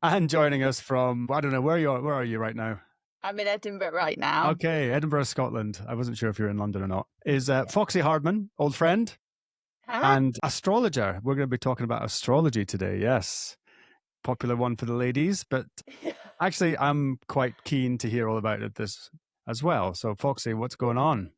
And joining us from, I don't know, where are you right now? I'm in Edinburgh right now. Okay, Edinburgh, Scotland. I wasn't sure if you're in London or not. Is Foxey Hardman, old friend, Huh? and astrologer. We're going to be talking about astrology today. Yes, popular one for the ladies, but actually, I'm quite keen to hear all about this as well. So, Foxy, what's going on?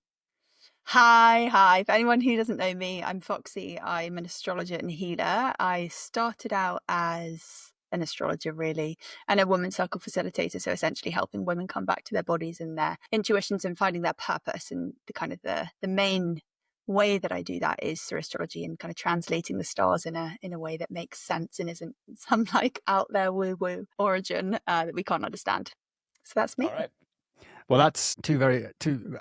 Hi. For anyone who doesn't know me, I'm Foxy. I'm an astrologer and healer. I started out as an astrologer, really, and a women's circle facilitator. So essentially helping women come back to their bodies and their intuitions and finding their purpose. And the main way that I do that is through astrology and kind of translating the stars in a way that makes sense and isn't some like out there woo origin that we can't understand. So that's me. All right. Well, that's two.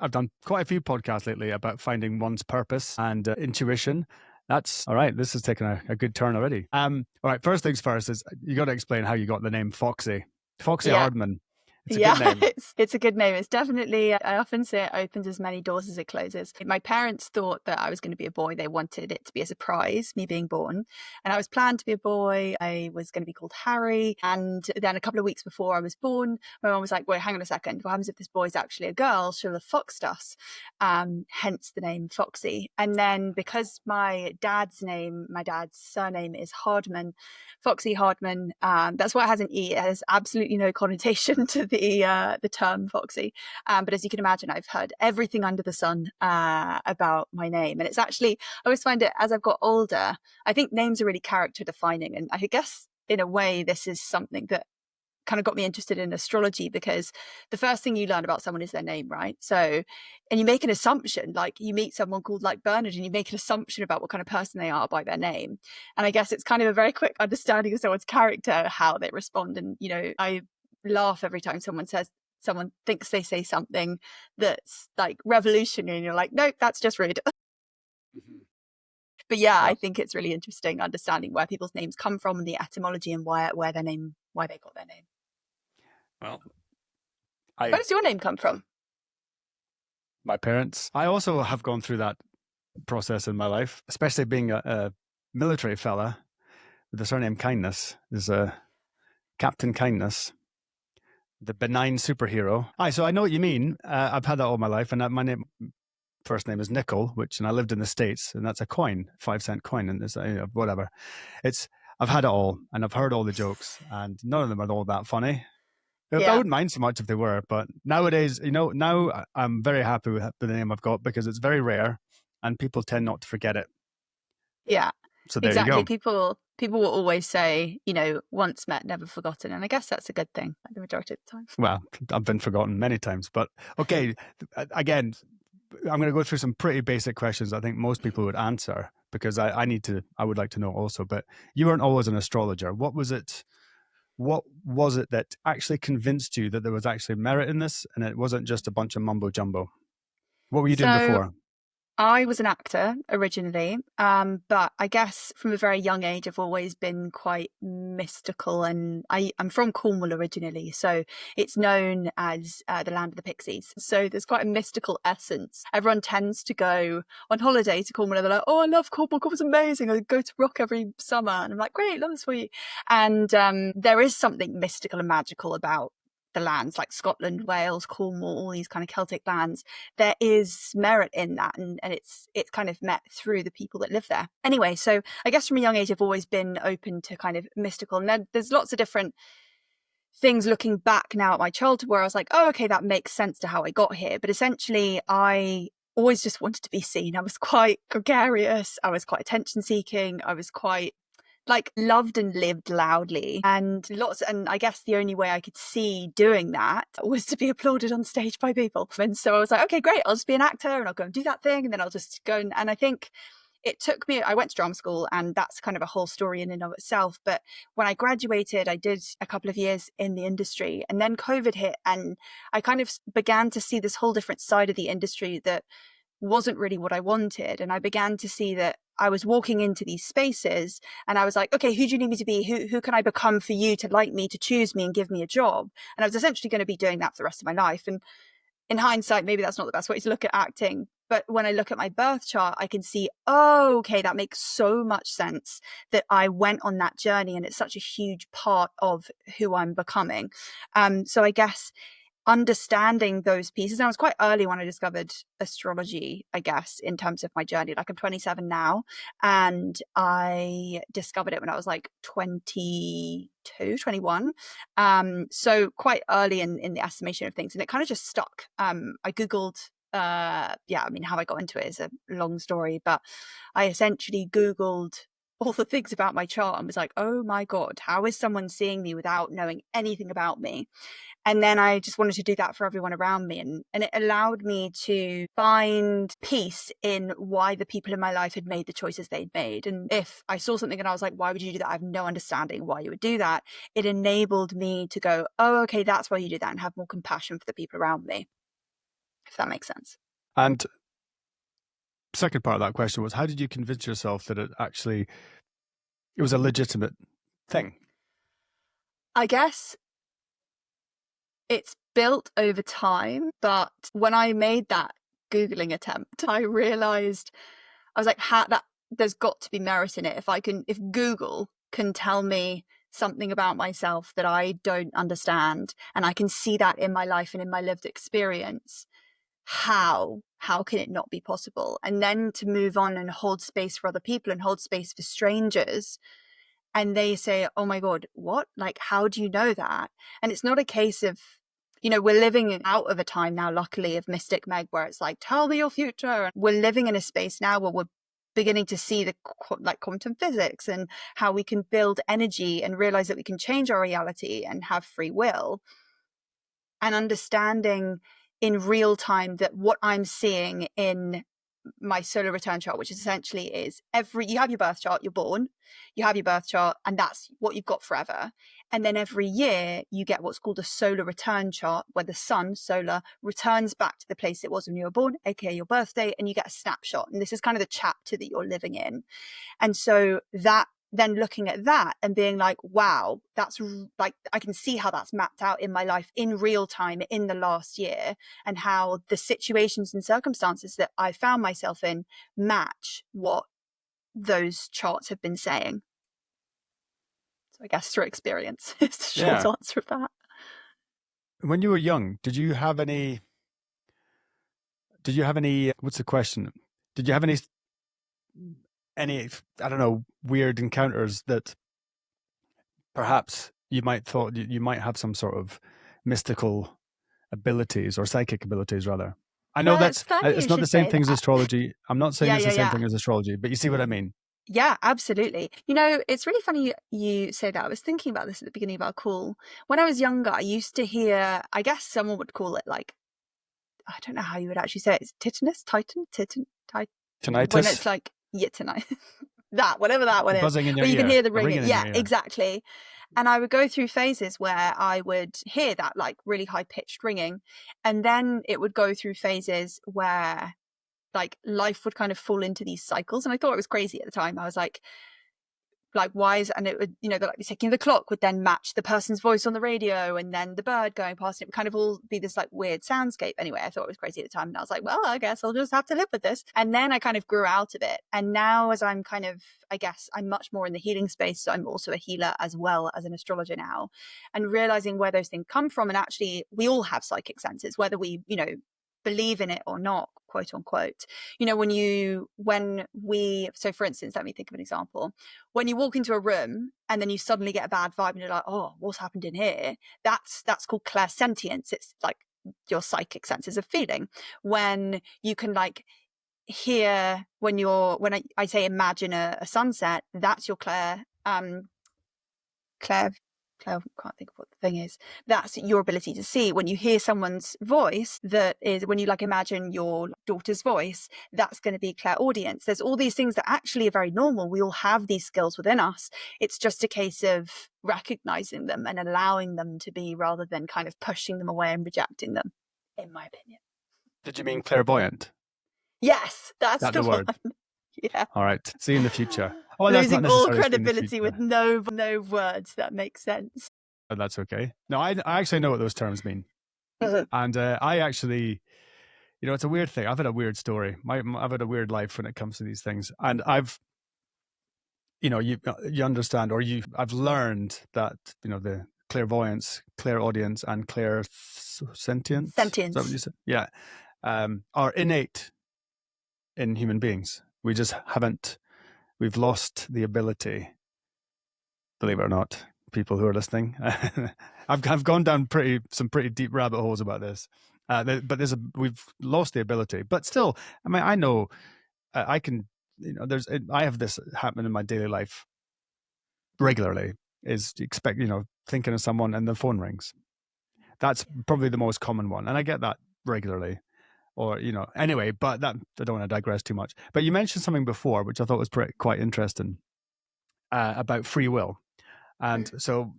I've done quite a few podcasts lately about finding one's purpose and intuition. That's all right. This has taken a good turn already. All right. First things first is you got to explain how you got the name Foxy. Foxy Yeah. Hardman. It's a Yeah, good name. it's a good name. It's definitely, I often say it opens as many doors as it closes. My parents thought that I was going to be a boy. They wanted it to be a surprise, me being born. And I was planned to be a boy. I was going to be called Harry. And then a couple of weeks before I was born, my mum was like, wait, hang on a second. What happens if this boy's actually a girl? She'll have foxed us. Hence the name Foxy. And then because my dad's surname is Hardman, Foxey Hardman. That's why it has an E. It has absolutely no connotation to the term Foxy. But as you can imagine, I've heard everything under the sun about my name. And it's actually, I always find it as I've got older, I think names are really character defining. And I guess in a way, this is something that kind of got me interested in astrology, because the first thing you learn about someone is their name, right? So, and you make an assumption, like you meet someone called like Bernard and you make an assumption about what kind of person they are by their name. And I guess it's kind of a very quick understanding of someone's character, how they respond. And, I laugh every time someone thinks they say something that's like revolutionary and you're like, no, that's just rude. Mhm. But yeah, I Well, think it's really interesting understanding where people's names come from and the etymology and why they got their name. well, Where I does your name come from? my parents. I also have gone through that process in my life, especially being a military fella with the surname Kindness. Is a Captain Kindness, the benign superhero. So I know what you mean. I've had that all my life, and my first name is Nickel, and I lived in the States, and that's a coin, 5-cent coin, and it's whatever. It's I've had it all, and I've heard all the jokes, and none of them are all that funny. I Yeah. wouldn't mind so much if they were, but nowadays, now I'm very happy with the name I've got because it's very rare, and people tend not to forget it. Yeah, So there you exactly. go. People will always say, once met, never forgotten. And I guess that's a good thing, like the majority of the time. Well, I've been forgotten many times, but okay. Again, I'm going to go through some pretty basic questions I think most people would answer because I would like to know also. But you weren't always an astrologer. What was it? What was it that actually convinced you that there was actually merit in this and it wasn't just a bunch of mumbo jumbo? What were you doing So before? I was an actor originally, but I guess from a very young age, I've always been quite mystical. And I'm from Cornwall originally, so it's known as the land of the pixies. So there's quite a mystical essence. Everyone tends to go on holiday to Cornwall, and they're like, "Oh, I love Cornwall. Cornwall's amazing. I go to Rock every summer," and I'm like, "Great, love this for you." And there is something mystical and magical about the lands like Scotland, Wales, Cornwall, all these kind of Celtic lands. There is merit in that, and it's kind of met through the people that live there. Anyway, so I guess from a young age I've always been open to kind of mystical, and then there's lots of different things looking back now at my childhood where I was like, oh, okay, that makes sense to how I got here. But essentially I always just wanted to be seen. I was quite gregarious, I was quite attention seeking, I was quite like loved and lived loudly, and I guess the only way I could see doing that was to be applauded on stage by people. And so I was like, okay, great, I'll just be an actor and I'll go and do that thing, and then I'll just go and I think it took me, I went to drama school, and that's kind of a whole story in and of itself. But when I graduated, I did a couple of years in the industry, and then COVID hit, and I kind of began to see this whole different side of the industry that wasn't really what I wanted. And I began to see that I was walking into these spaces and I was like, okay, who do you need me to be? Who can I become for you to like me, to choose me and give me a job? And I was essentially going to be doing that for the rest of my life. And in hindsight, maybe that's not the best way to look at acting. But when I look at my birth chart, I can see, oh, okay, that makes so much sense that I went on that journey, and it's such a huge part of who I'm becoming. So I guess understanding those pieces, and I was quite early when I discovered astrology, I guess, in terms of my journey. Like, I'm 27 now, and I discovered it when I was like 22, 21. So quite early in the estimation of things, and it kind of just stuck. I Googled, I mean, how I got into it is a long story, but I essentially Googled all the things about my chart and was like, oh my God, how is someone seeing me without knowing anything about me? And then I just wanted to do that for everyone around me. And it allowed me to find peace in why the people in my life had made the choices they'd made. And if I saw something and I was like, why would you do that? I have no understanding why you would do that. It enabled me to go, oh, okay, that's why you do that, and have more compassion for the people around me, if that makes sense. And second part of that question was, how did you convince yourself that it was a legitimate thing? I guess it's built over time, but when I made that Googling attempt, I realized, I was like, there's got to be merit in it. If Google can tell me something about myself that I don't understand, and I can see that in my life and in my lived experience, how can it not be possible? And then to move on and hold space for other people and hold space for strangers, and they say, oh my God, what? Like, how do you know that? And it's not a case of, we're living out of a time now, luckily, of Mystic Meg, where it's like, tell me your future. And we're living in a space now where we're beginning to see the quantum physics and how we can build energy and realize that we can change our reality and have free will, and understanding in real time that what I'm seeing in my solar return chart, which essentially is you have your birth chart, you're born, you have your birth chart, and that's what you've got forever. And then every year you get what's called a solar return chart, where the sun, solar, returns back to the place it was when you were born, aka your birthday, and you get a snapshot. And this is kind of the chapter that you're living in. And so that, then looking at that and being like, wow, that's like, I can see how that's mapped out in my life in real time in the last year, and how the situations and circumstances that I found myself in match what those charts have been saying. So I guess through experience is the short answer of that. When you were young, did you have any, what's the question? Did you have any, I don't know, weird encounters that perhaps you might have some sort of mystical abilities, or psychic abilities rather? I know it's not the same thing as astrology. I'm not saying it's the same thing as astrology, but you see what I mean? Yeah, absolutely. It's really funny you say that. I was thinking about this at the beginning of our call. When I was younger, I used to hear, I guess someone would call it like, I don't know how you would actually say it. It's tinnitus. When it's like, tonight. That, whatever that one is. Buzzing in your ear. You can hear the ringing. Yeah, exactly. And I would go through phases where I would hear that like really high pitched ringing. And then it would go through phases where like life would kind of fall into these cycles. And I thought it was crazy at the time. I was like, why is, and it would, they're like ticking, the clock would then match the person's voice on the radio, and then the bird going past, it would kind of all be this like weird soundscape. Anyway, I thought it was crazy at the time, and I was like, well, I guess I'll just have to live with this. And then I kind of grew out of it. And now, as I'm kind of, I guess I'm much more in the healing space, so I'm also a healer as well as an astrologer now, and realizing where those things come from. And actually we all have psychic senses, whether we believe in it or not, quote unquote. So for instance, let me think of an example. When you walk into a room and then you suddenly get a bad vibe and you're like, oh, what's happened in here? That's called clairsentience. It's like your psychic senses of feeling. When you can like hear, when I say imagine a sunset, that's your clair, I can't think of what the thing is. That's your ability to see. When you hear someone's voice, that is, when you like imagine your daughter's voice, that's going to be clairaudience. There's all these things that actually are very normal. We all have these skills within us. It's just a case of recognizing them and allowing them to be, rather than kind of pushing them away and rejecting them, in my opinion. Did you mean clairvoyant? Yes, that's the word. One. Yeah. All right. See you in the future. Oh, losing all credibility with no words that make sense. That's okay. No, I actually know what those terms mean. And I actually, it's a weird thing. I've had a weird story. I've had a weird life when it comes to these things, and you understand, or I've learned that the clairvoyance, clairaudience, and clairsentience. Is that what you Sentience. said? Yeah, are innate in human beings. We just haven't. We've lost the ability. Believe it or not, people who are listening, I've gone down some pretty deep rabbit holes about this. But we've lost the ability. But still, I mean, I know I can. I have this happen in my daily life regularly. Is you expect thinking of someone and the phone rings. That's probably the most common one, and I get that regularly. Or anyway, but that I don't want to digress too much. But you mentioned something before, which I thought was quite interesting, about free will. And so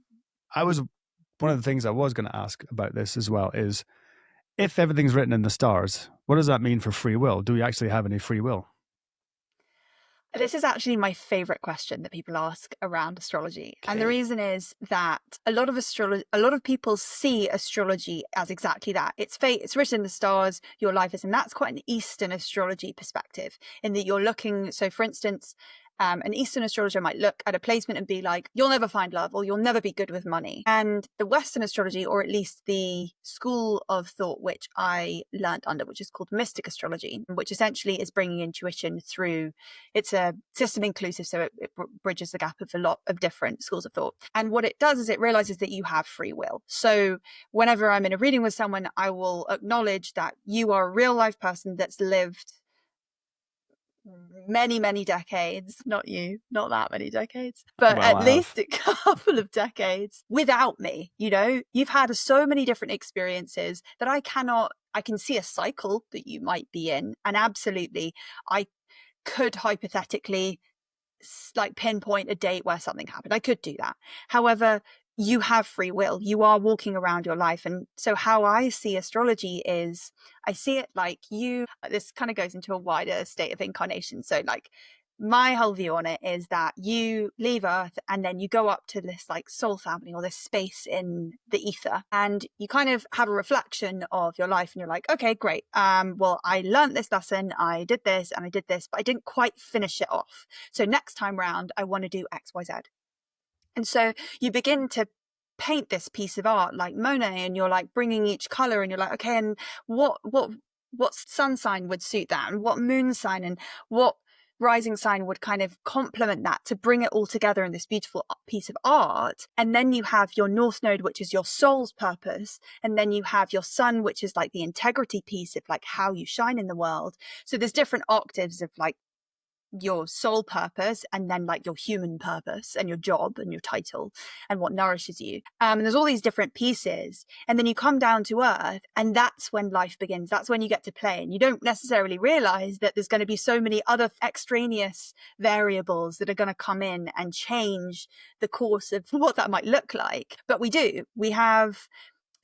one of the things I was going to ask about this as well is, if everything's written in the stars, what does that mean for free will? Do we actually have any free will? This is actually my favorite question that people ask around astrology. Okay. And the reason is that a lot of people see astrology as exactly that. It's fate, it's written in the stars, your life is, and that's quite an Eastern astrology perspective, in that you're looking, so for instance, an Eastern astrologer might look at a placement and be like, you'll never find love, or you'll never be good with money. And the Western astrology, or at least the school of thought which I learned under, which is called mystic astrology, which essentially is bringing intuition through, it's a system inclusive, so it bridges the gap of a lot of different schools of thought. And what it does is it realizes that you have free will. So whenever I'm in a reading with someone, I will acknowledge that you are a real life person that's lived many decades, not that many decades, but Well, at I have. least a couple of decades without me. You've had so many different experiences that I can see a cycle that you might be in, and absolutely I could hypothetically like pinpoint a date where something happened. I could do that. However, you have free will. You are walking around your life. And so how I see astrology is, I see it like this kind of goes into a wider state of incarnation. So like my whole view on it is that you leave Earth and then you go up to this like soul family, or this space in the ether, and you kind of have a reflection of your life, and you're like, okay, great. Well, I learned this lesson, I did this and I did this, but I didn't quite finish it off. So next time round, I want to do X, Y, Z. And so you begin to paint this piece of art like Monet, and you're like bringing each color, and you're like, okay, and what sun sign would suit that, and what moon sign, and what rising sign would kind of complement that to bring it all together in this beautiful piece of art. And then you have your north node, which is your soul's purpose, and then you have your sun, which is like the integrity piece of like how you shine in the world. So there's different octaves of like your soul purpose, and then like your human purpose and your job and your title and what nourishes you. And there's all these different pieces, and then you come down to earth, and that's when life begins. That's when you get to play, and you don't necessarily realize that there's going to be so many other extraneous variables that are going to come in and change the course of what that might look like. But we have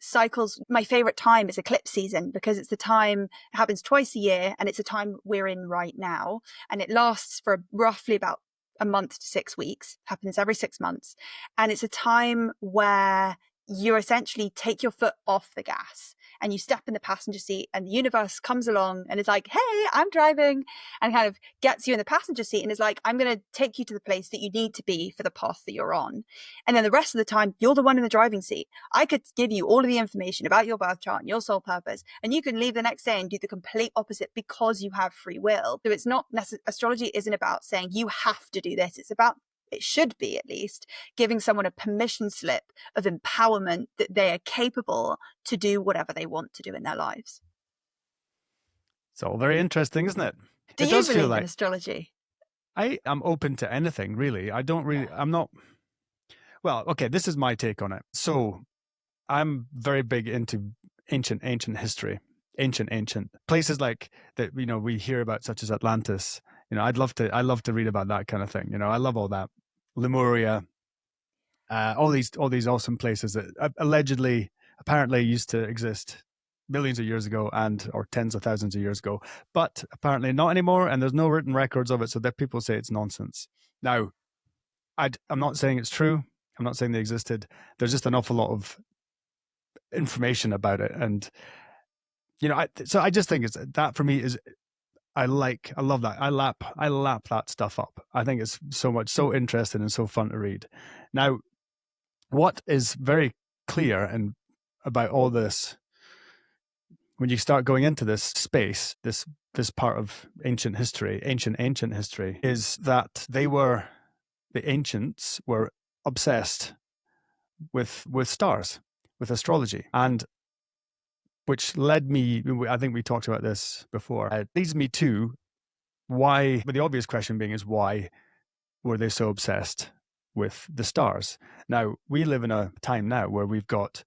cycles. My favorite time is eclipse season, because it's the time, it happens twice a year, and it's a time we're in right now, and it lasts for roughly about a month to 6 weeks, happens every 6 months. And it's a time where you essentially take your foot off the gas and you step in the passenger seat, and the universe comes along and is like, hey, I'm driving, and kind of gets you in the passenger seat and is like, I'm going to take you to the place that you need to be for the path that you're on. And then the rest of the time, you're the one in the driving seat. I could give you all of the information about your birth chart and your soul purpose, and you can leave the next day and do the complete opposite, because you have free will. So it's not astrology isn't about saying you have to do this. It's about, it should be at least, giving someone a permission slip of empowerment that they are capable to do whatever they want to do in their lives. It's all very interesting, isn't it? Do you believe in astrology? I am open to anything, really. I'm not, well, okay, this is my take on it. So I'm very big into ancient history, ancient places like that, we hear about, such as Atlantis. I love to read about that kind of thing. I love all that. Lemuria, all these awesome places that apparently used to exist millions of years ago, or tens of thousands of years ago, but apparently not anymore, and there's no written records of it, so that people say it's nonsense. Now, I'm not saying it's true. I'm not saying they existed. There's just an awful lot of information about it, and So I just think that for me is, I love that. I lap that stuff up. I think it's so interesting and so fun to read. Now, what is very clear and about all this, when you start going into this space, this part of ancient history, ancient history, is that the ancients were obsessed with stars, with astrology, and which led me, I think we talked about this before, it leads me to why, but the obvious question being is, why were they so obsessed with the stars? Now, we live in a time now where we've got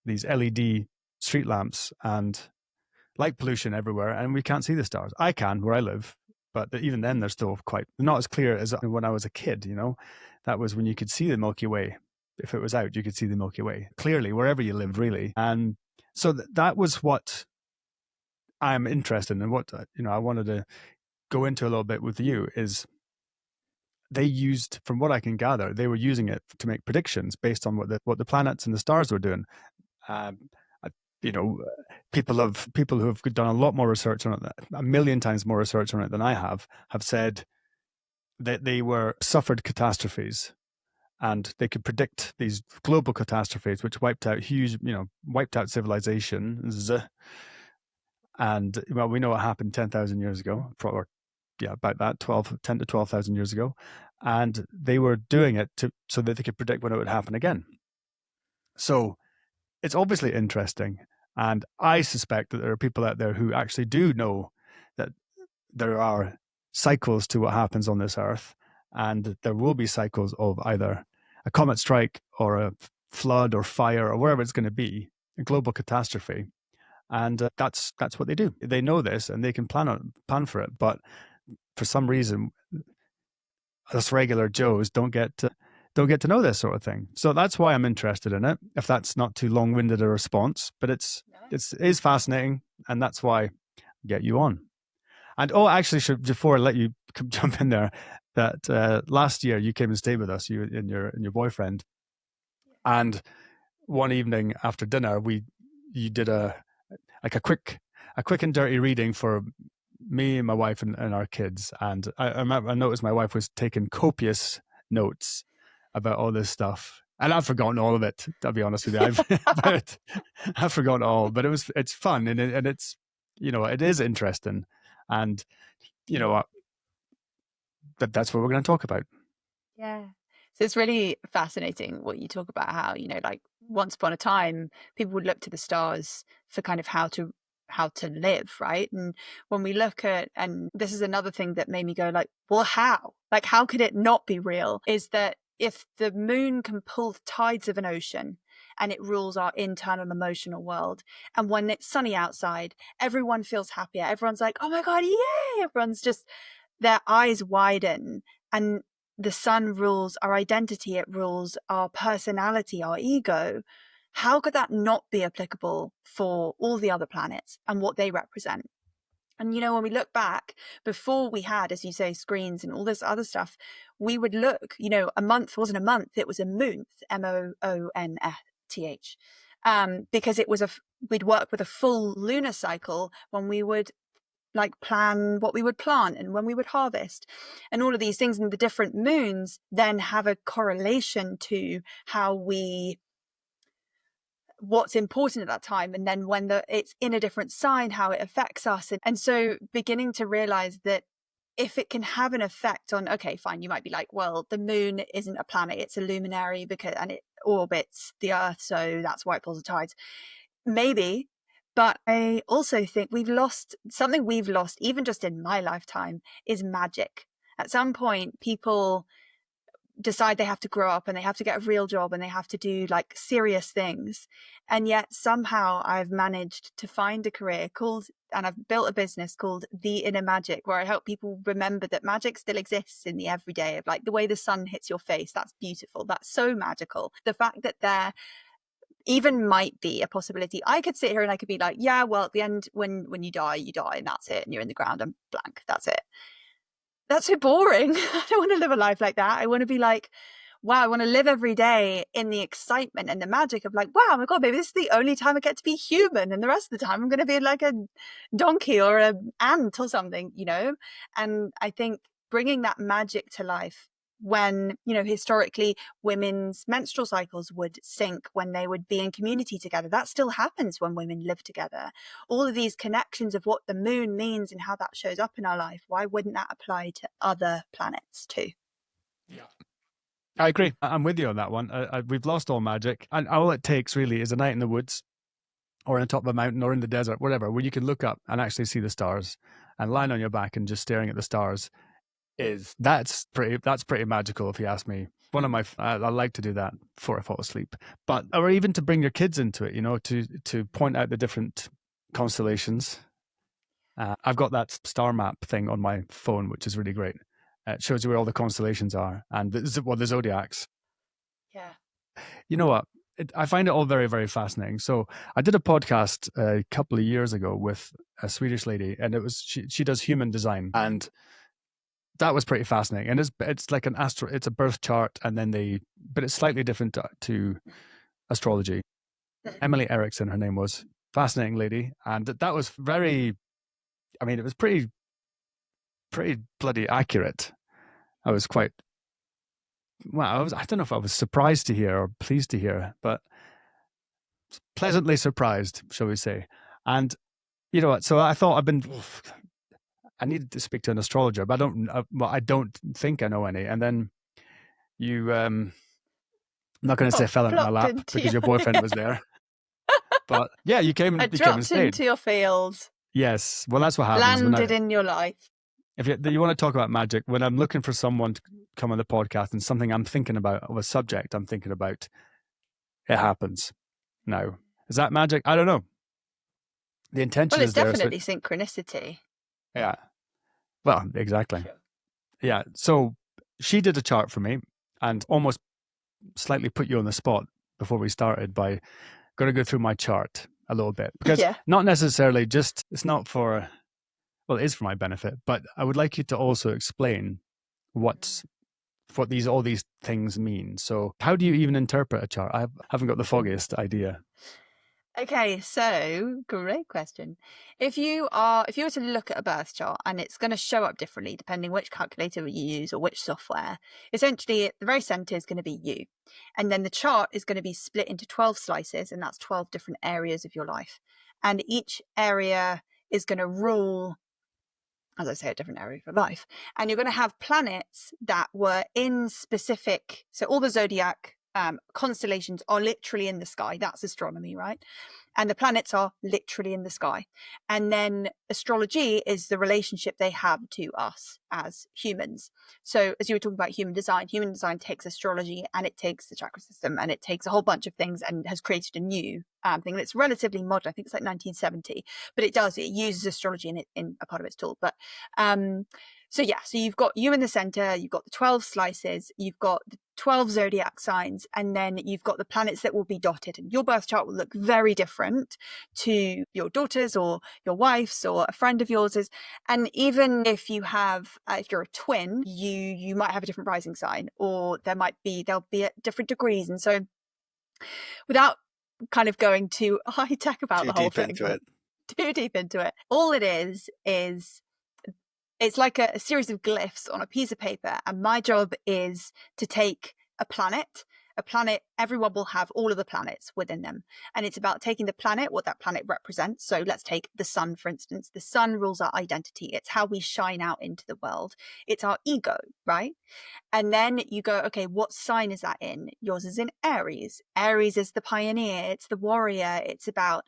these LED street lamps and light pollution everywhere, and we can't see the stars. I can where I live, but even then they're still not as clear as when I was a kid. That was when you could see the Milky Way. If it was out, you could see the Milky Way clearly wherever you lived, really. And so that was what I'm interested in, and what I wanted to go into a little bit with you is, they used, from what I can gather, they were using it to make predictions based on what the planets and the stars were doing. You know, people who have done a lot more research on it, a million times more research on it than I have said that they suffered catastrophes, and they could predict these global catastrophes which wiped out civilizations. And well, we know what happened 10,000 years ago, about that, 10 to 12,000 years ago. And they were doing it so that they could predict when it would happen again. So it's obviously interesting. And I suspect that there are people out there who actually do know that there are cycles to what happens on this earth, and there will be cycles of either a comet strike or a flood or fire or wherever it's going to be, a global catastrophe. And that's what they do. They know this and they can plan for it. But for some reason, us regular Joes don't get to know this sort of thing. So that's why I'm interested in it. If that's not too long-winded a response, but it is fascinating, and that's why I get you on. And actually, before I let you jump in there, that last year you came and stayed with us, you and your boyfriend, and one evening after dinner, you did a quick and dirty reading for me and my wife and our kids. And I noticed my wife was taking copious notes about all this stuff, and I've forgotten all of it. I'll be honest with you, I've forgotten all. But it's fun, and it's it is interesting, and that's what we're going to talk about. Yeah. So it's really fascinating what you talk about, how, like once upon a time, people would look to the stars for kind of how to live, right? And when we look at, and this is another thing that made me go like, well, how could it not be real? Is that if the moon can pull the tides of an ocean and it rules our internal emotional world, and when it's sunny outside, everyone feels happier. Everyone's like, oh my God, yay! Everyone's just, their eyes widen, and the sun rules our identity, it rules our personality, our ego. How could that not be applicable for all the other planets and what they represent? And, when we look back, before we had, as you say, screens and all this other stuff, we would look, a month wasn't a month, it was a moonth, MOONTH. Because we'd work with a full lunar cycle when we would plan what we would plant and when we would harvest, and all of these things. And the different moons then have a correlation to what's important at that time, and then when it's in a different sign, how it affects us. And so beginning to realize that if it can have an effect on, okay, fine, you might be like, well, the moon isn't a planet, it's a luminary, and it orbits the earth, so that's why it pulls the tides. Maybe. But I also think we've lost even just in my lifetime, is magic. At some point, people decide they have to grow up and they have to get a real job and they have to do like serious things. And yet somehow I've managed to find a career and I've built a business called The Inner Magic, where I help people remember that magic still exists in the everyday, of like the way the sun hits your face. That's beautiful. That's so magical. The fact that there even might be a possibility. I could sit here and I could be like, yeah, well, at the end, when you die, and that's it. And you're in the ground and blank. That's it. That's so boring. I don't want to live a life like that. I want to be like, wow, I want to live every day in the excitement and the magic of like, wow, my God, maybe this is the only time I get to be human. And the rest of the time I'm going to be like a donkey or an ant or something, you know? And I think bringing that magic to life when, you know, historically women's menstrual cycles would sync when they would be in community together. That still happens when women live together. All of these connections of what the moon means and how that shows up in our life, why wouldn't that apply to other planets too? Yeah. I agree. I'm with you on that one. We've lost all magic. And all it takes really is a night in the woods or on top of a mountain or in the desert, whatever, where you can look up and actually see the stars and lying on your back and just staring at the stars. That's pretty magical, if you ask me. One of my I like to do that before I fall asleep, but or even to bring your kids into it, you know, to point out the different constellations. I've got that star map thing on my phone, which is really great. It shows you where all the constellations are and the zodiacs. Yeah. You know what? I find it all very, very fascinating. So I did a podcast a couple of years ago with a Swedish lady, and it was she does human design, and that was pretty fascinating. And it's like it's a birth chart, and then but it's slightly different to astrology. Emily Erickson, her name was, fascinating lady, and that was very. I mean, it was pretty bloody accurate. I was quite. Well, I don't know if I was surprised to hear or pleased to hear, but pleasantly surprised, shall we say? And you know what? So I thought I needed to speak to an astrologer, but I don't think I know any. And then I'm not going to say fell into my lap because your boyfriend was there. But yeah, you came and dropped stayed into your field. Yes, well, that's what happens. Landed in your life. If you want to talk about magic, when I'm looking for someone to come on the podcast and something I'm thinking about, of a subject I'm thinking about, it happens. Now, is that magic? I don't know. The intention is there. Well, it's definitely synchronicity. Yeah. Well, exactly. Sure. Yeah. So she did a chart for me and almost slightly put you on the spot before we started by going to go through my chart a little bit. Because not necessarily just, it's not for, well, it is for my benefit, but I would like you to also explain what all these things mean. So how do you even interpret a chart? I haven't got the foggiest idea. Okay, so great question. If you were to look at a birth chart, and it's going to show up differently depending which calculator you use or which software, essentially at the very center is going to be you. And then the chart is going to be split into 12 slices, and that's 12 different areas of your life. And each area is going to rule, as I say, a different area of your life. And you're going to have planets that were in specific, so all the zodiac constellations are literally in the sky. That's astronomy, right? And the planets are literally in the sky. And then astrology is the relationship they have to us as humans. So as you were talking about human design takes astrology and it takes the chakra system and it takes a whole bunch of things and has created a new thing. And it's relatively modern. I think it's like 1970, but it uses astrology in a part of its tool. But so you've got you in the center, you've got the 12 slices, you've got the 12 zodiac signs, and then you've got the planets that will be dotted. And your birth chart will look very different to your daughter's or your wife's or a friend of yours. And even if you have, if you're a twin, you might have a different rising sign, or they'll be at different degrees. And so without kind of going too high tech about the whole thing, too deep into it, all it is it's like a series of glyphs on a piece of paper. And my job is to take a planet, everyone will have all of the planets within them. And it's about taking the planet, what that planet represents. So let's take the sun, for instance. The sun rules our identity. It's how we shine out into the world. It's our ego, right? And then you go, okay, what sign is that in? Yours is in Aries. Aries is the pioneer. It's the warrior. It's about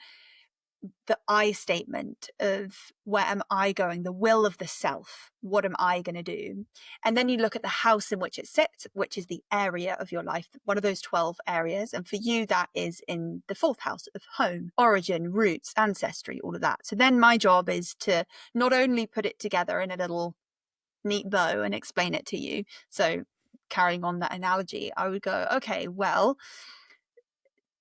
the I statement of where am I going, the will of the self, what am I going to do? And then you look at the house in which it sits, which is the area of your life, one of those 12 areas. And for you, that is in the 4th house of home, origin, roots, ancestry, all of that. So then my job is to not only put it together in a little neat bow and explain it to you. So carrying on that analogy, I would go, okay, well,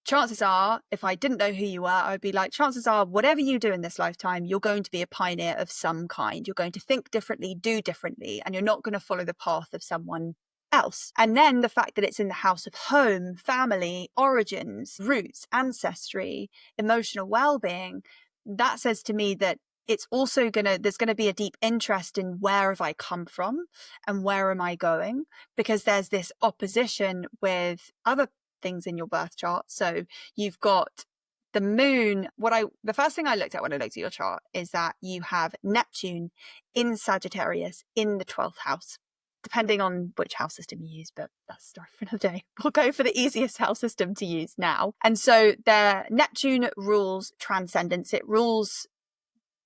chances are, if I didn't know who you were, I would be like, chances are, whatever you do in this lifetime, you're going to be a pioneer of some kind. You're going to think differently, do differently, and you're not going to follow the path of someone else. And then the fact that it's in the house of home, family, origins, roots, ancestry, emotional well-being, that says to me that it's also there's going to be a deep interest in where have I come from and where am I going, because there's this opposition with other things in your birth chart. So you've got the moon. The first thing I looked at when I looked at your chart is that you have Neptune in Sagittarius in the 12th house, depending on which house system you use, but that's a story for another day. We'll go for the easiest house system to use now. And so Neptune rules transcendence. It rules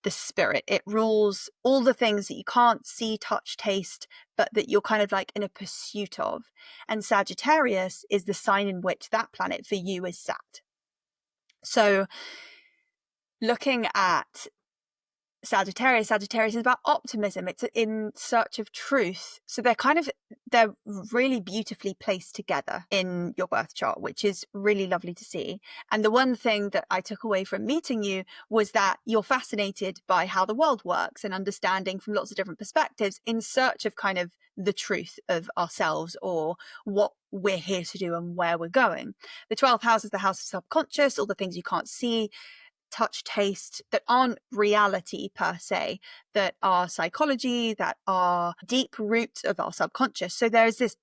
the spirit. It rules all the things that you can't see, touch, taste, but that you're kind of like in a pursuit of. And Sagittarius is the sign in which that planet for you is sat. So looking at Sagittarius is about optimism. It's in search of truth. So they're really beautifully placed together in your birth chart, which is really lovely to see. And the one thing that I took away from meeting you was that you're fascinated by how the world works and understanding from lots of different perspectives in search of kind of the truth of ourselves or what we're here to do and where we're going. The 12th house is the house of subconscious, all the things you can't see, touch, taste, that aren't reality per se, that are psychology, that are deep roots of our subconscious. So there's this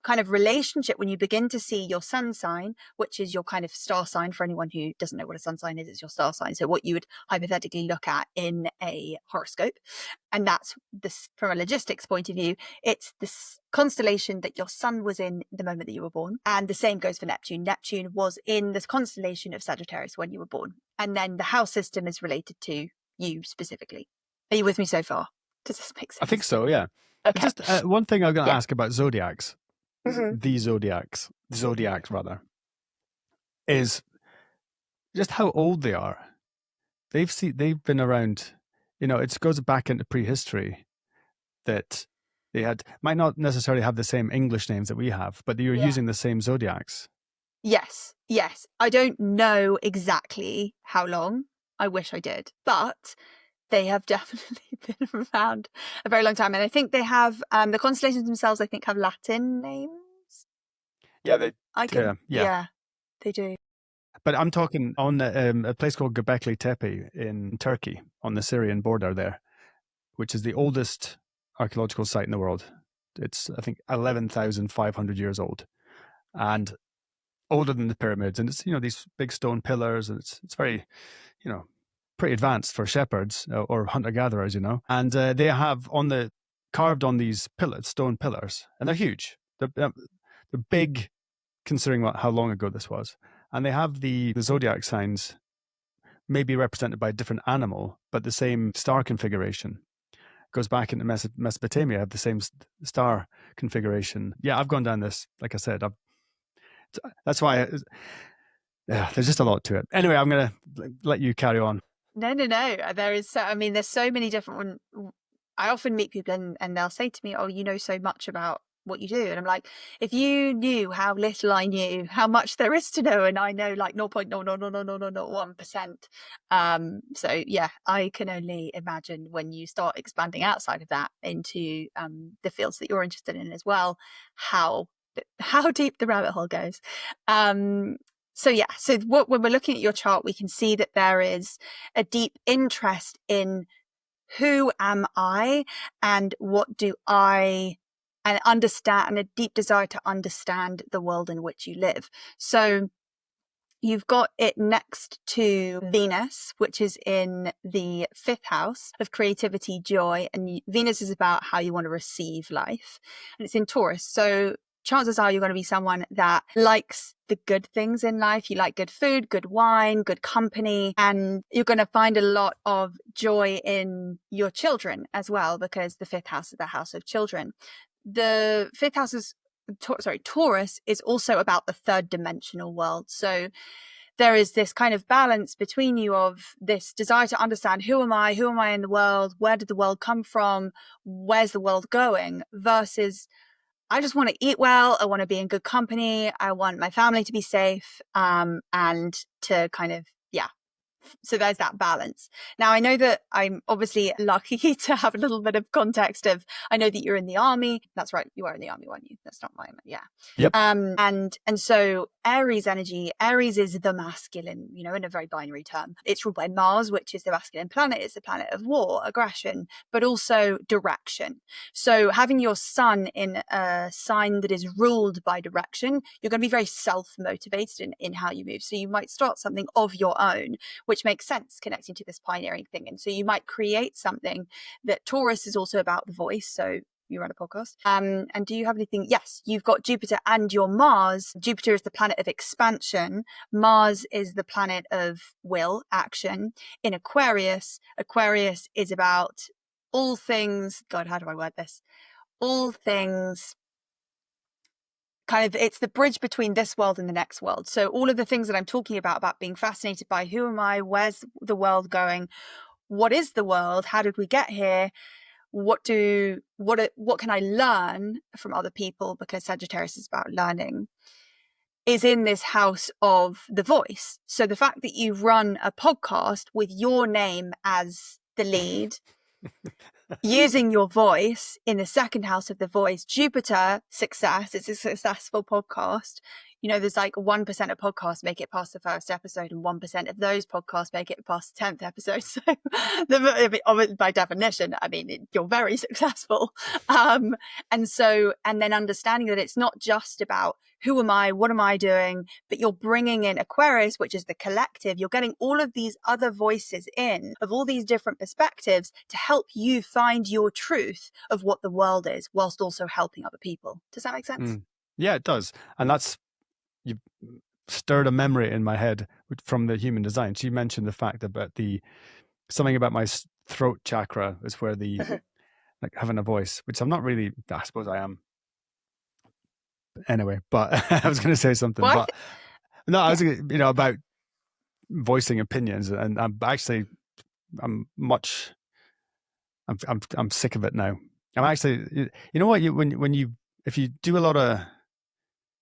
kind of relationship when you begin to see your sun sign, which is your kind of star sign. For anyone who doesn't know what a sun sign is, it's your star sign. So what you would hypothetically look at in a horoscope. And that's this, from a logistics point of view, it's this constellation that your sun was in the moment that you were born. And the same goes for Neptune. Neptune was in this constellation of Sagittarius when you were born. And then the house system is related to you specifically. Are you with me so far? Does this make sense? I think so, yeah. Okay. Just one thing I'm going to ask about zodiacs. Mm-hmm. The zodiacs rather, is just how old they are. They've been around, it goes back into prehistory, that they might not necessarily have the same English names that we have, but you're using the same zodiacs. Yes. I don't know exactly how long. I wish I did, but they have definitely been around a very long time. And I think they have, the constellations themselves, I think, have Latin names. Yeah, they they do. But I'm talking on a place called Göbekli Tepe in Turkey, on the Syrian border there, which is the oldest archaeological site in the world. It's, I think, 11,500 years old, and older than the pyramids. And it's, these big stone pillars, and it's very, pretty advanced for shepherds or hunter-gatherers, And they have carved on these stone pillars, and they're huge. They're big, considering how long ago this was. And they have the zodiac signs maybe represented by a different animal, but the same star configuration. Goes back into Mesopotamia, have the same star configuration. Yeah, I've gone down this, like I said. That's why, there's just a lot to it. Anyway, I'm going to let you carry on. No. There's so many different ones. I often meet people and they'll say to me, oh, you know so much about what you do. And I'm like, if you knew how little I knew, how much there is to know, and I know like 0.00001%. So yeah, I can only imagine when you start expanding outside of that into the fields that you're interested in as well, how deep the rabbit hole goes. So when we're looking at your chart, we can see that there is a deep interest in who am I and what do I, and understand, and a deep desire to understand the world in which you live. So you've got it next to Venus, which is in the 5th house of creativity, joy. And Venus is about how you want to receive life. And it's in Taurus. So chances are you're going to be someone that likes the good things in life. You like good food, good wine, good company, and you're going to find a lot of joy in your children as well, because the 5th house is the house of children. The 5th house is, Taurus is also about the third dimensional world. So there is this kind of balance between you of this desire to understand who am I in the world, where did the world come from, where's the world going, versus I just want to eat well, I want to be in good company, I want my family to be safe, and to kind of, So there's that balance. Now, I know that I'm obviously lucky to have a little bit of context of, I know that you're in the army. That's right. You are in the army, weren't you? That's not my, yeah. Yep. And so Aries energy, Aries is the masculine, you know, in a very binary term. It's ruled by Mars, which is the masculine planet. It's the planet of war, aggression, but also direction. So having your sun in a sign that is ruled by direction, you're going to be very self-motivated in how you move. So you might start something of your own, which makes sense connecting to this pioneering thing. And so you might create something that Taurus is also about the voice. So you run a podcast. And do you have anything? Yes, you've got Jupiter and your Mars. Jupiter is the planet of expansion. Mars is the planet of will, action. In Aquarius, Aquarius is about all things, God, how do I word this? All things kind of, it's the bridge between this world and the next world. So all of the things that I'm talking about being fascinated by who am I, where's the world going, what is the world, how did we get here, what can I learn from other people, because Sagittarius is about learning, is in this house of the voice. So the fact that you run a podcast with your name as the lead, using your voice in the second house of the voice, Jupiter, success, it's a successful podcast. You know, there's like 1% of podcasts make it past the first episode, and 1% of those podcasts make it past the 10th episode. So by definition, I mean, you're very successful. And then understanding that it's not just about who am I, what am I doing, but you're bringing in Aquarius, which is the collective. You're getting all of these other voices in of all these different perspectives to help you find your truth of what the world is, whilst also helping other people. Does that make sense? Yeah, it does. And you stirred a memory in my head from the human design. She mentioned the fact about something about my throat chakra is where the like having a voice, which I'm not really. I suppose I am. Anyway, but I was going to say something. What? But no, I was about voicing opinions, and I'm sick of it now. I'm actually, you know what, if you do a lot of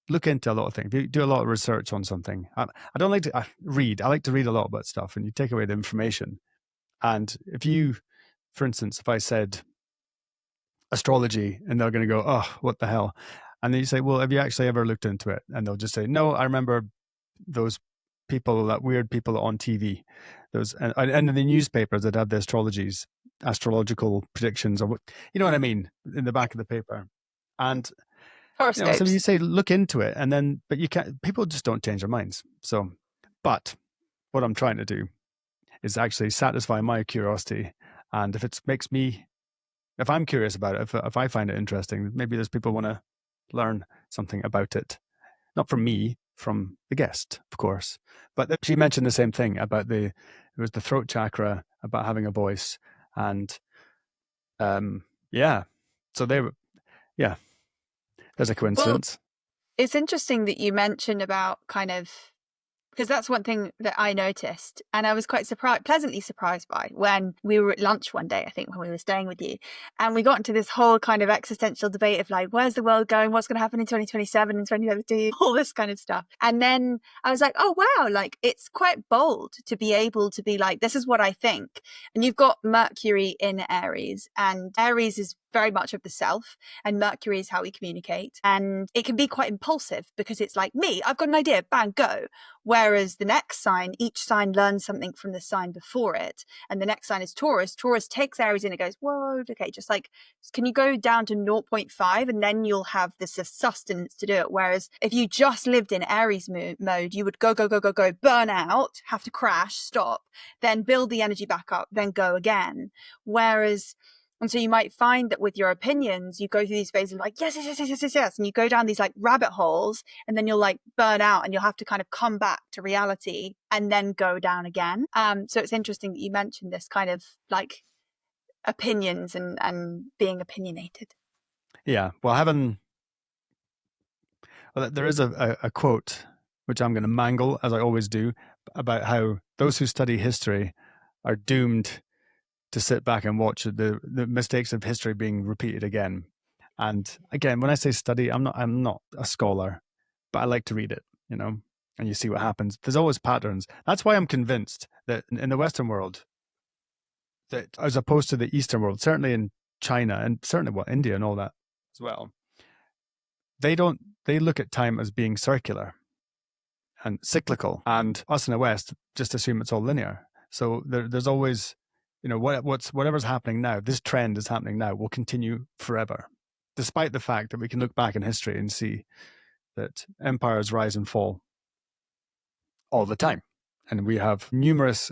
look into a lot of things. If you do a lot of research on something, I don't like to read. I like to read a lot about stuff, and you take away the information. And if you, for instance, if I said astrology, and they're going to go, "Oh, what the hell?" And then you say, "Well, have you actually ever looked into it?" And they'll just say, "No, I remember those people, that weird people on TV, those and in the newspapers that have the astrological predictions, or what, you know what I mean, in the back of the paper." And Horoscopes. so you say look into it, and then but you can't. People just don't change their minds. So, but what I'm trying to do is actually satisfy my curiosity, and if I'm curious about it, if I find it interesting, maybe there's people want to learn something about it, not from me, from the guest, of course. But she mentioned the same thing about it was the throat chakra, about having a voice, and so there's a coincidence. Well, it's interesting that you mentioned about kind of, because that's one thing that I noticed, and I was quite pleasantly surprised by when we were at lunch one day, I think, when we were staying with you, and we got into this whole kind of existential debate of like, where's the world going? What's going to happen in 2027 and 2032? All this kind of stuff. And then I was like, oh, wow, like it's quite bold to be able to be like, this is what I think. And you've got Mercury in Aries, and Aries is very much of the self, and Mercury is how we communicate, and it can be quite impulsive because it's like, me, I've got an idea, bang, go. Whereas the next sign, each sign learns something from the sign before it, and the next sign is Taurus. Taurus takes Aries in and goes, whoa, okay, just like, can you go down to 0.5 and then you'll have this sustenance to do it. Whereas if you just lived in Aries mode, you would go, burn out, have to crash, stop, then build the energy back up, then go again. And so you might find that with your opinions, you go through these phases of like, yes. And you go down these like rabbit holes, and then you'll like burn out, and you'll have to kind of come back to reality and then go down again. So it's interesting that you mentioned this kind of like opinions and being opinionated. Yeah. Well, there is a quote, which I'm going to mangle, as I always do, about how those who study history are doomed to sit back and watch the mistakes of history being repeated again. And again, when I say study, I'm not a scholar, but I like to read it, you know. and you see what happens. There's always patterns. That's why I'm convinced that in the Western world, that as opposed to the Eastern world, certainly in China and certainly India and all that as well, they look at time as being circular and cyclical, and us in the West just assume it's all linear. So there's always, whatever's happening now, this trend is happening now, will continue forever, despite the fact that we can look back in history and see that empires rise and fall all the time. And we have numerous,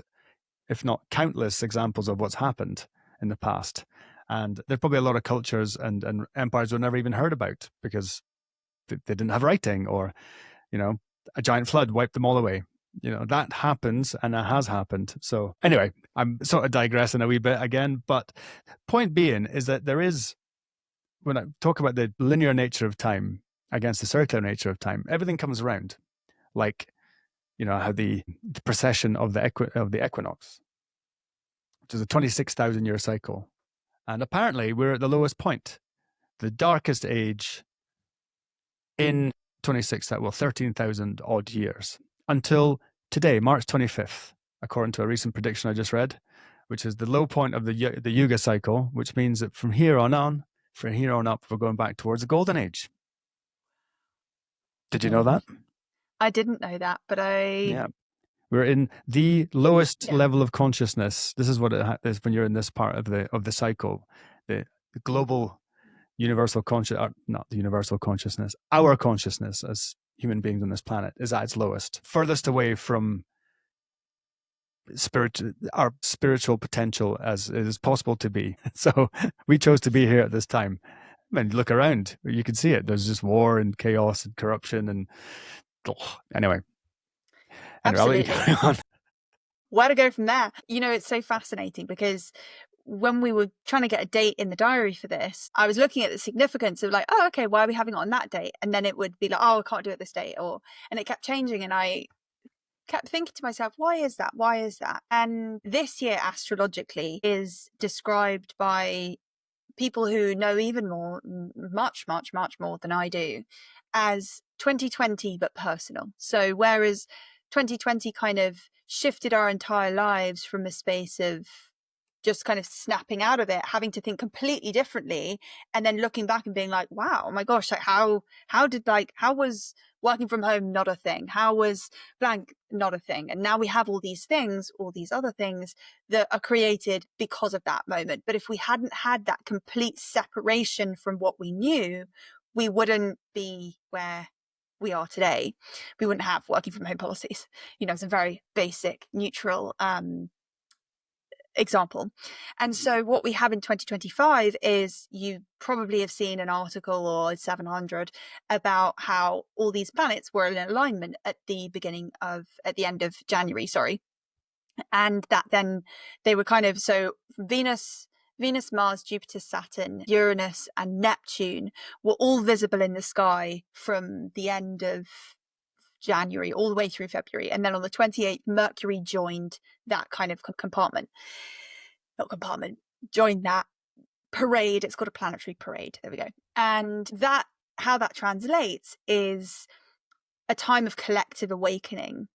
if not countless, examples of what's happened in the past. And there's probably a lot of cultures and empires we never even heard about because they didn't have writing, or, a giant flood wiped them all away. That happens, and that has happened. So anyway, I'm sort of digressing a wee bit again, but point being is that there is, when I talk about the linear nature of time against the circular nature of time, everything comes around. Like, how the precession of the equinox, which is a 26,000 year cycle. And apparently we're at the lowest point, the darkest age in 13,000 odd years, until today, March 25th, according to a recent prediction I just read, which is the low point of the Yuga cycle, which means that from here on up, we're going back towards the golden age. Did you know that? I didn't know that, but Yeah. We're in the lowest level of consciousness. This is what it is when you're in this part of the cycle, the global universal not the universal consciousness, our consciousness as human beings on this planet is at its lowest, furthest away from our spiritual potential as it is possible to be. So we chose to be here at this time. I mean, look around, you can see it. There's just war and chaos and corruption and anyway. Absolutely. Where to go from there? It's so fascinating because when we were trying to get a date in the diary for this, I was looking at the significance of like, oh, okay, why are we having it on that date? And then it would be like, oh, I can't do it this date, and it kept changing, and I kept thinking to myself, why is that? Why is that? And this year, astrologically, is described by people who know even more, much, much, much more than I do, as 2020 but personal. So whereas 2020 kind of shifted our entire lives from a space of just kind of snapping out of it, having to think completely differently, and then looking back and being like, wow, oh my gosh, like how was working from home not a thing? How was blank not a thing? And now we have all these things, all these other things that are created because of that moment. But if we hadn't had that complete separation from what we knew, we wouldn't be where we are today. We wouldn't have working from home policies. It's a very basic, neutral example. And so what we have in 2025 is, you probably have seen an article or 700 about how all these planets were in alignment at the end of January, and that then they were kind of, so Venus, Mars, Jupiter, Saturn, Uranus and Neptune were all visible in the sky from the end of January all the way through February. And then on the 28th, Mercury joined that kind of joined that parade. It's called a planetary parade. There we go. And how that translates is a time of collective awakening.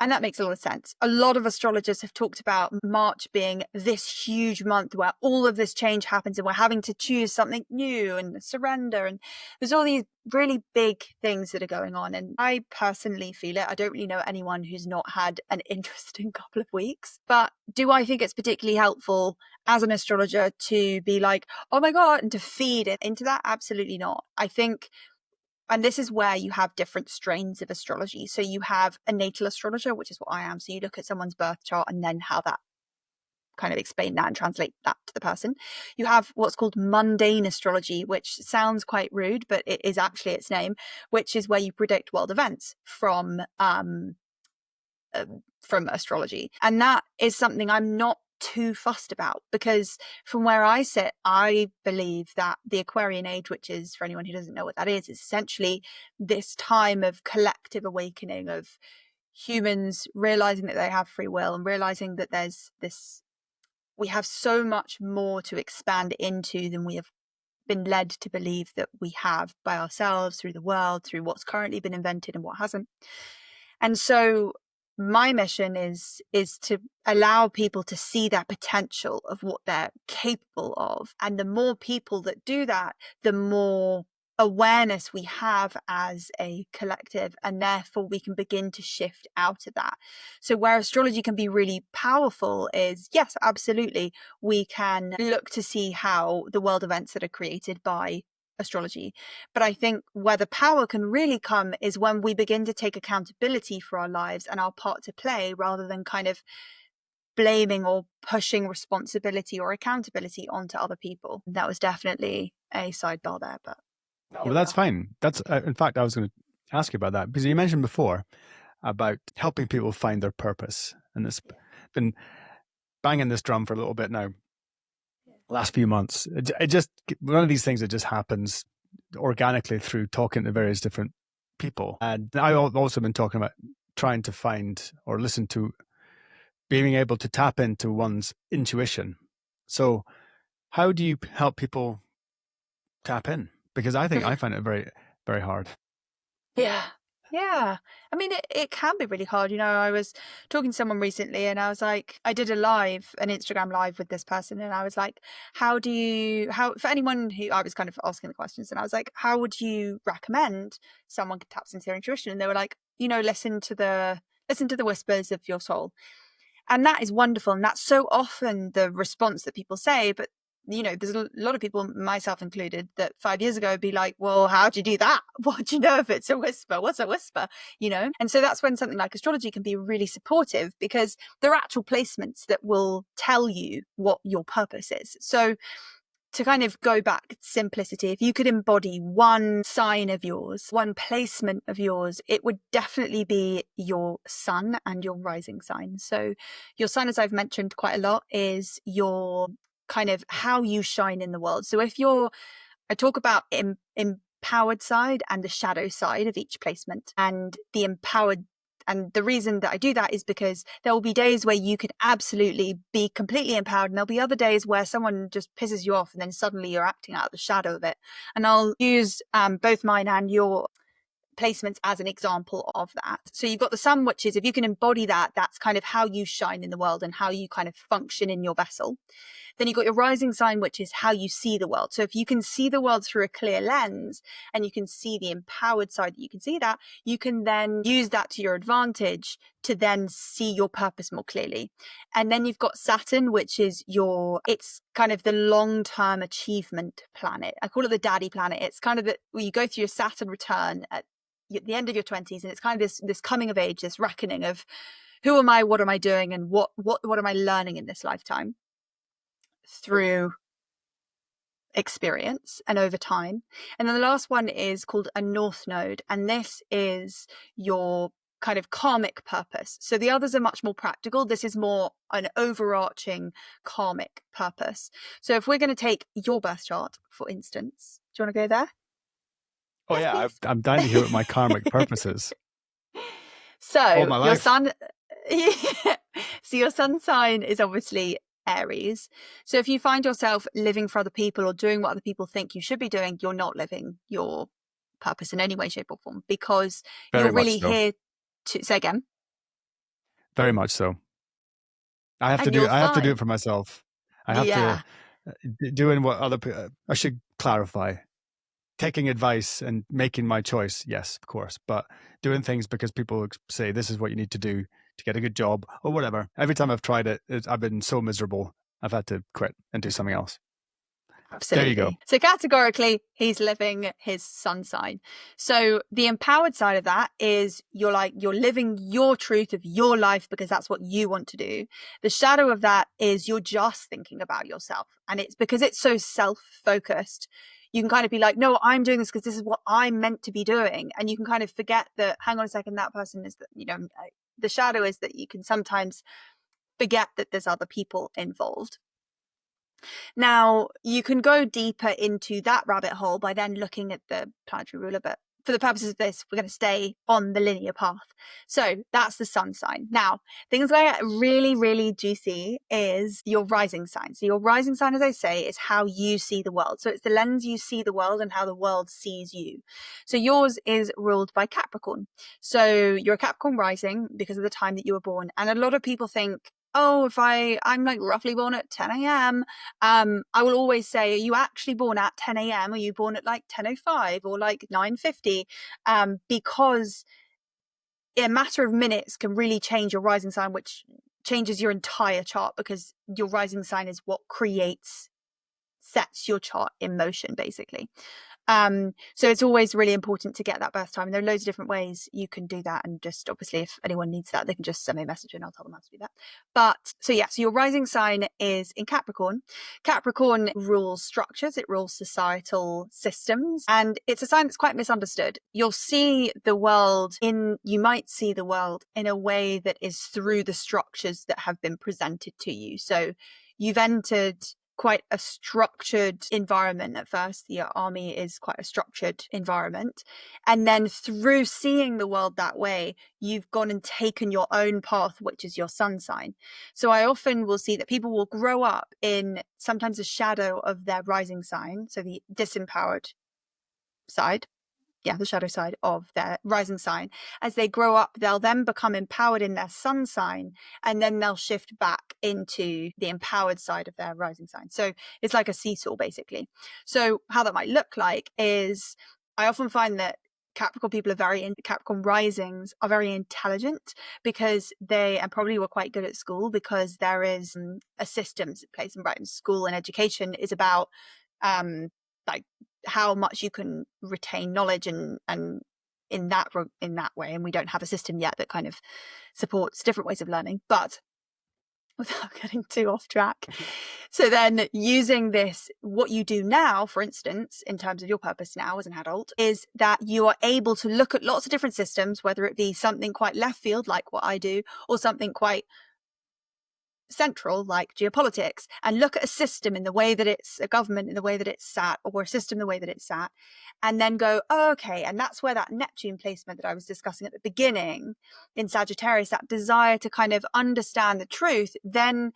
And that makes a lot of sense. A lot of astrologers have talked about March being this huge month where all of this change happens and we're having to choose something new and surrender. And there's all these really big things that are going on. And I personally feel it. I don't really know anyone who's not had an interesting couple of weeks. But do I think it's particularly helpful as an astrologer to be like, oh my God, and to feed it into that? Absolutely not. I think, and this is where you have different strains of astrology. So you have a natal astrologer, which is what I am. So you look at someone's birth chart and then how that kind of explain that and translate that to the person. You have what's called mundane astrology, which sounds quite rude, but it is actually its name, which is where you predict world events from astrology. And that is something I'm not too fussed about, because from where I sit, I believe that the Aquarian age, which is, for anyone who doesn't know what that is essentially this time of collective awakening of humans realizing that they have free will and realizing that we have so much more to expand into than we have been led to believe that we have by ourselves, through the world, through what's currently been invented and what hasn't. And so my mission is to allow people to see their potential of what they're capable of. And the more people that do that, the more awareness we have as a collective, and therefore we can begin to shift out of that. So where astrology can be really powerful is, yes, absolutely, we can look to see how the world events that are created by astrology. But I think where the power can really come is when we begin to take accountability for our lives and our part to play, rather than kind of blaming or pushing responsibility or accountability onto other people. That was definitely a sidebar there, but Well, that's fine. That's in fact, I was going to ask you about that, because you mentioned before about helping people find their purpose, and it's been banging this drum for a little bit now. Last few months, it just, one of these things that just happens organically through talking to various different people. And I've also been talking about trying to find or listen to, being able to tap into one's intuition. So how do you help people tap in? Because I think I find it very, very hard. Yeah. I mean, it can be really hard. I was talking to someone recently and I was like, I did an Instagram live with this person. And I was like, how, for anyone who, I was kind of asking the questions, and I was like, how would you recommend someone taps into their intuition? And they were like, listen to the whispers of your soul. And that is wonderful. And that's so often the response that people say. But there's a lot of people, myself included, that 5 years ago would be like, well, how do you do that? What do you know if it's a whisper? What's a whisper? And so that's when something like astrology can be really supportive, because there are actual placements that will tell you what your purpose is. So to kind of go back to simplicity, if you could embody one sign of yours, one placement of yours, it would definitely be your sun and your rising sign. So your sun, as I've mentioned quite a lot, is your kind of how you shine in the world. So I talk about empowered side and the shadow side of each placement, and the empowered. And the reason that I do that is because there will be days where you could absolutely be completely empowered, and there'll be other days where someone just pisses you off and then suddenly you're acting out of the shadow of it. And I'll use both mine and your placements as an example of that. So you've got the sun, which is, if you can embody that, that's kind of how you shine in the world and how you kind of function in your vessel. Then you've got your rising sign, which is how you see the world. So if you can see the world through a clear lens and you can see the empowered side, that you can see that, you can then use that to your advantage to then see your purpose more clearly. And then you've got Saturn, which is it's kind of the long-term achievement planet. I call it the daddy planet. It's kind of where you go through your Saturn return at the end of your 20s, and it's kind of this coming of age, this reckoning of who am I, what am I doing, and what am I learning in this lifetime through experience and over time. And then the last one is called a North Node, and this is your kind of karmic purpose. So the others are much more practical. This is more an overarching karmic purpose. So if we're going to take your birth chart, for instance, do you want to go there? Oh yeah, I'm dying to hear what my karmic purpose is. So all my life. So your sun sign is obviously Aries. So if you find yourself living for other people or doing what other people think you should be doing, you're not living your purpose in any way, shape, or form, because you're really here to say again. Very much so. I have to do it for myself. I have to doing what other people. I should clarify. Taking advice and making my choice, yes, of course, but doing things because people say this is what you need to do to get a good job or whatever. Every time I've tried it, I've been so miserable. I've had to quit and do something else. Absolutely. There you go. So categorically, he's living his sun sign. So the empowered side of that is you're living your truth of your life because that's what you want to do. The shadow of that is you're just thinking about yourself. And it's because it's so self-focused. You can kind of be like, no, I'm doing this because this is what I'm meant to be doing. And you can kind of forget that, hang on a second, that person is, the shadow is that you can sometimes forget that there's other people involved. Now, you can go deeper into that rabbit hole by then looking at the planetary ruler, but for the purposes of this, we're going to stay on the linear path. So that's the sun sign. Now, things that are really, really juicy is your rising sign. So your rising sign, as I say, is how you see the world. So it's the lens you see the world and how the world sees you. So yours is ruled by Capricorn. So you're a Capricorn rising because of the time that you were born. And a lot of people think, oh, if I'm like roughly born at 10 a.m., I will always say, are you actually born at 10 a.m.? Are you born at like 10:05 or like 9:50? Because a matter of minutes can really change your rising sign, which changes your entire chart, because your rising sign is what sets your chart in motion, basically. So it's always really important to get that birth time. And there are loads of different ways you can do that. And just obviously, if anyone needs that, they can just send me a message and I'll tell them how to do that. But so your rising sign is in Capricorn. Capricorn rules structures, it rules societal systems, and it's a sign that's quite misunderstood. You might see the world in a way that is through the structures that have been presented to you. So you've entered quite a structured environment at first. The army is quite a structured environment. And then through seeing the world that way, you've gone and taken your own path, which is your sun sign. So I often will see that people will grow up in sometimes a shadow of their rising sign, so the disempowered side. The shadow side of their rising sign. As they grow up, they'll then become empowered in their sun sign, and then they'll shift back into the empowered side of their rising sign. So it's like a seesaw, basically. So how that might look like is, I often find that Capricorn risings are very intelligent because and probably were quite good at school, because there is a systems that plays in right in school, and education is about like how much you can retain knowledge and in that way. And we don't have a system yet that kind of supports different ways of learning, but without getting too off track. So then using this, what you do now, for instance, in terms of your purpose now as an adult, is that you are able to look at lots of different systems, whether it be something quite left field like what I do, or something quite central like geopolitics, and look at a system in the way that it's a government in the way that it's sat, or a system the way that it's sat, and then go, oh, okay, and that's where that Neptune placement that I was discussing at the beginning in Sagittarius, that desire to kind of understand the truth, then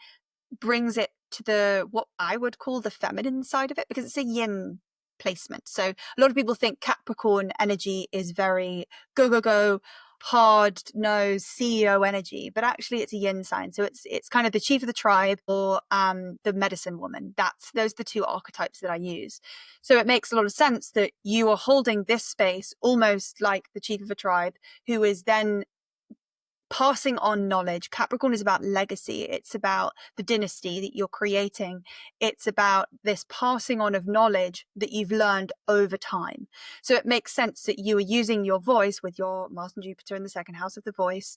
brings it to what I would call the feminine side of it, because it's a yin placement. So a lot of people think Capricorn energy is very go, hard nose CEO energy, but actually it's a yin sign. So it's kind of the chief of the tribe, or the medicine woman. Those are the two archetypes that I use. So it makes a lot of sense that you are holding this space almost like the chief of a tribe, who is then passing on knowledge. Capricorn is about legacy. It's about the dynasty that you're creating. It's about this passing on of knowledge that you've learned over time. So it makes sense that you are using your voice with your Mars and Jupiter in the second house of the voice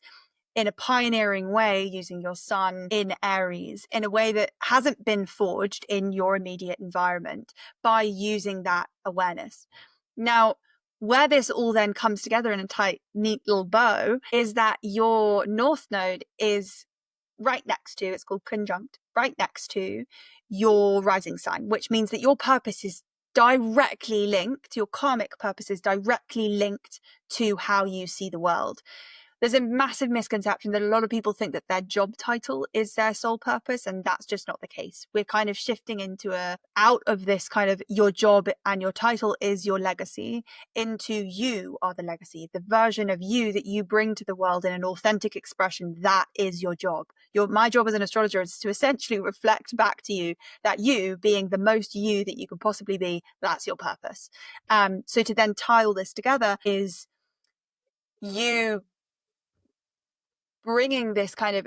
in a pioneering way, using your sun in Aries in a way that hasn't been forged in your immediate environment, by using that awareness. Now, where this all then comes together in a tight, neat little bow is that your North Node is it's called conjunct, right next to your rising sign, which means that your purpose is directly linked, your karmic purpose is directly linked to how you see the world. There's a massive misconception that a lot of people think that their job title is their sole purpose, and that's just not the case. We're kind of shifting out of this kind of your job and your title is your legacy, into you are the legacy, the version of you that you bring to the world in an authentic expression. That is your job. My job as an astrologer is to essentially reflect back to you that you, being the most you that you can possibly be, that's your purpose. So to then tie all this together is you bringing this kind of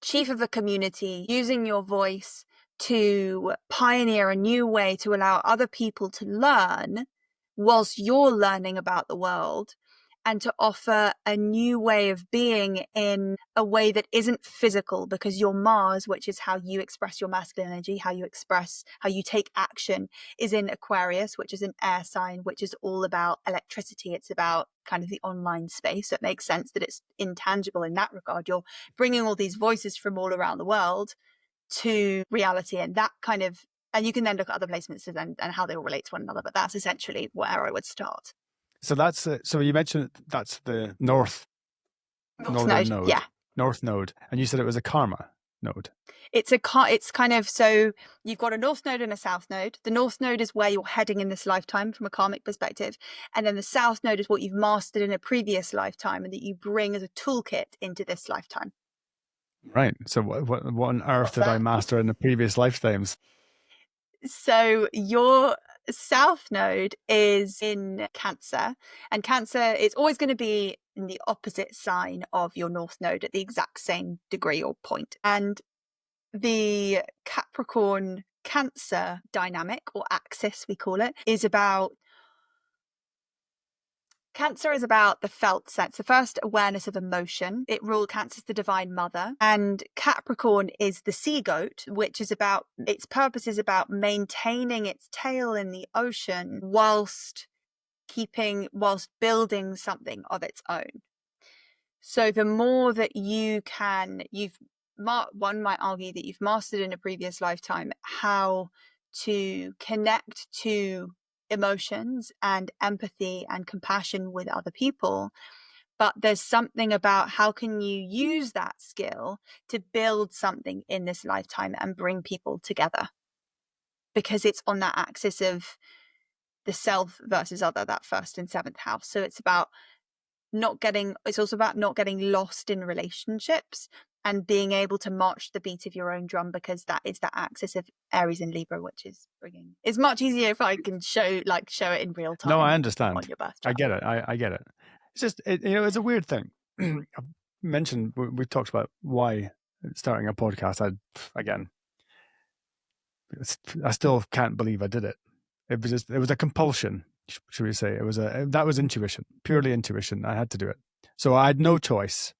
chief of a community, using your voice to pioneer a new way to allow other people to learn whilst you're learning about the world, and to offer a new way of being in a way that isn't physical, because your Mars, which is how you express your masculine energy, how you take action, is in Aquarius, which is an air sign, which is all about electricity. It's about kind of the online space. So it makes sense that it's intangible in that regard. You're bringing all these voices from all around the world to reality, and that kind of, and you can then look at other placements and how they all relate to one another, but that's essentially where I would start. So that's so you mentioned that's the North northern node, node, yeah. north node, and you said it was a karma node. It's kind of, so you've got a north node and a south node. The north node is where you're heading in this lifetime from a karmic perspective, and then the south node is what you've mastered in a previous lifetime and that you bring as a toolkit into this lifetime. Right. So what on earth What's did I that? master in the previous lifetimes? So your south node is in Cancer, and Cancer is always going to be in the opposite sign of your north node at the exact same degree or point. And the Capricorn Cancer dynamic, or axis we call it, is about Cancer is about the felt sense, the first awareness of emotion. Cancer's the divine mother. And Capricorn is the sea goat, which is about, its purpose is about maintaining its tail in the ocean whilst building something of its own. So the more that one might argue that you've mastered in a previous lifetime how to connect to emotions and empathy and compassion with other people. But there's something about how can you use that skill to build something in this lifetime and bring people together, because it's on that axis of the self versus other, that first and seventh house. So it's also about not getting lost in relationships and being able to march the beat of your own drum, because that is that axis of Aries and Libra, which is it's much easier if I can show it in real time. No, I on understand. your birth I chart. get it. I get it. It's just it's a weird thing. I've mentioned we talked about why starting a podcast. I still can't believe I did it. It was a compulsion, should we say? That was intuition, purely intuition. I had to do it, so I had no choice,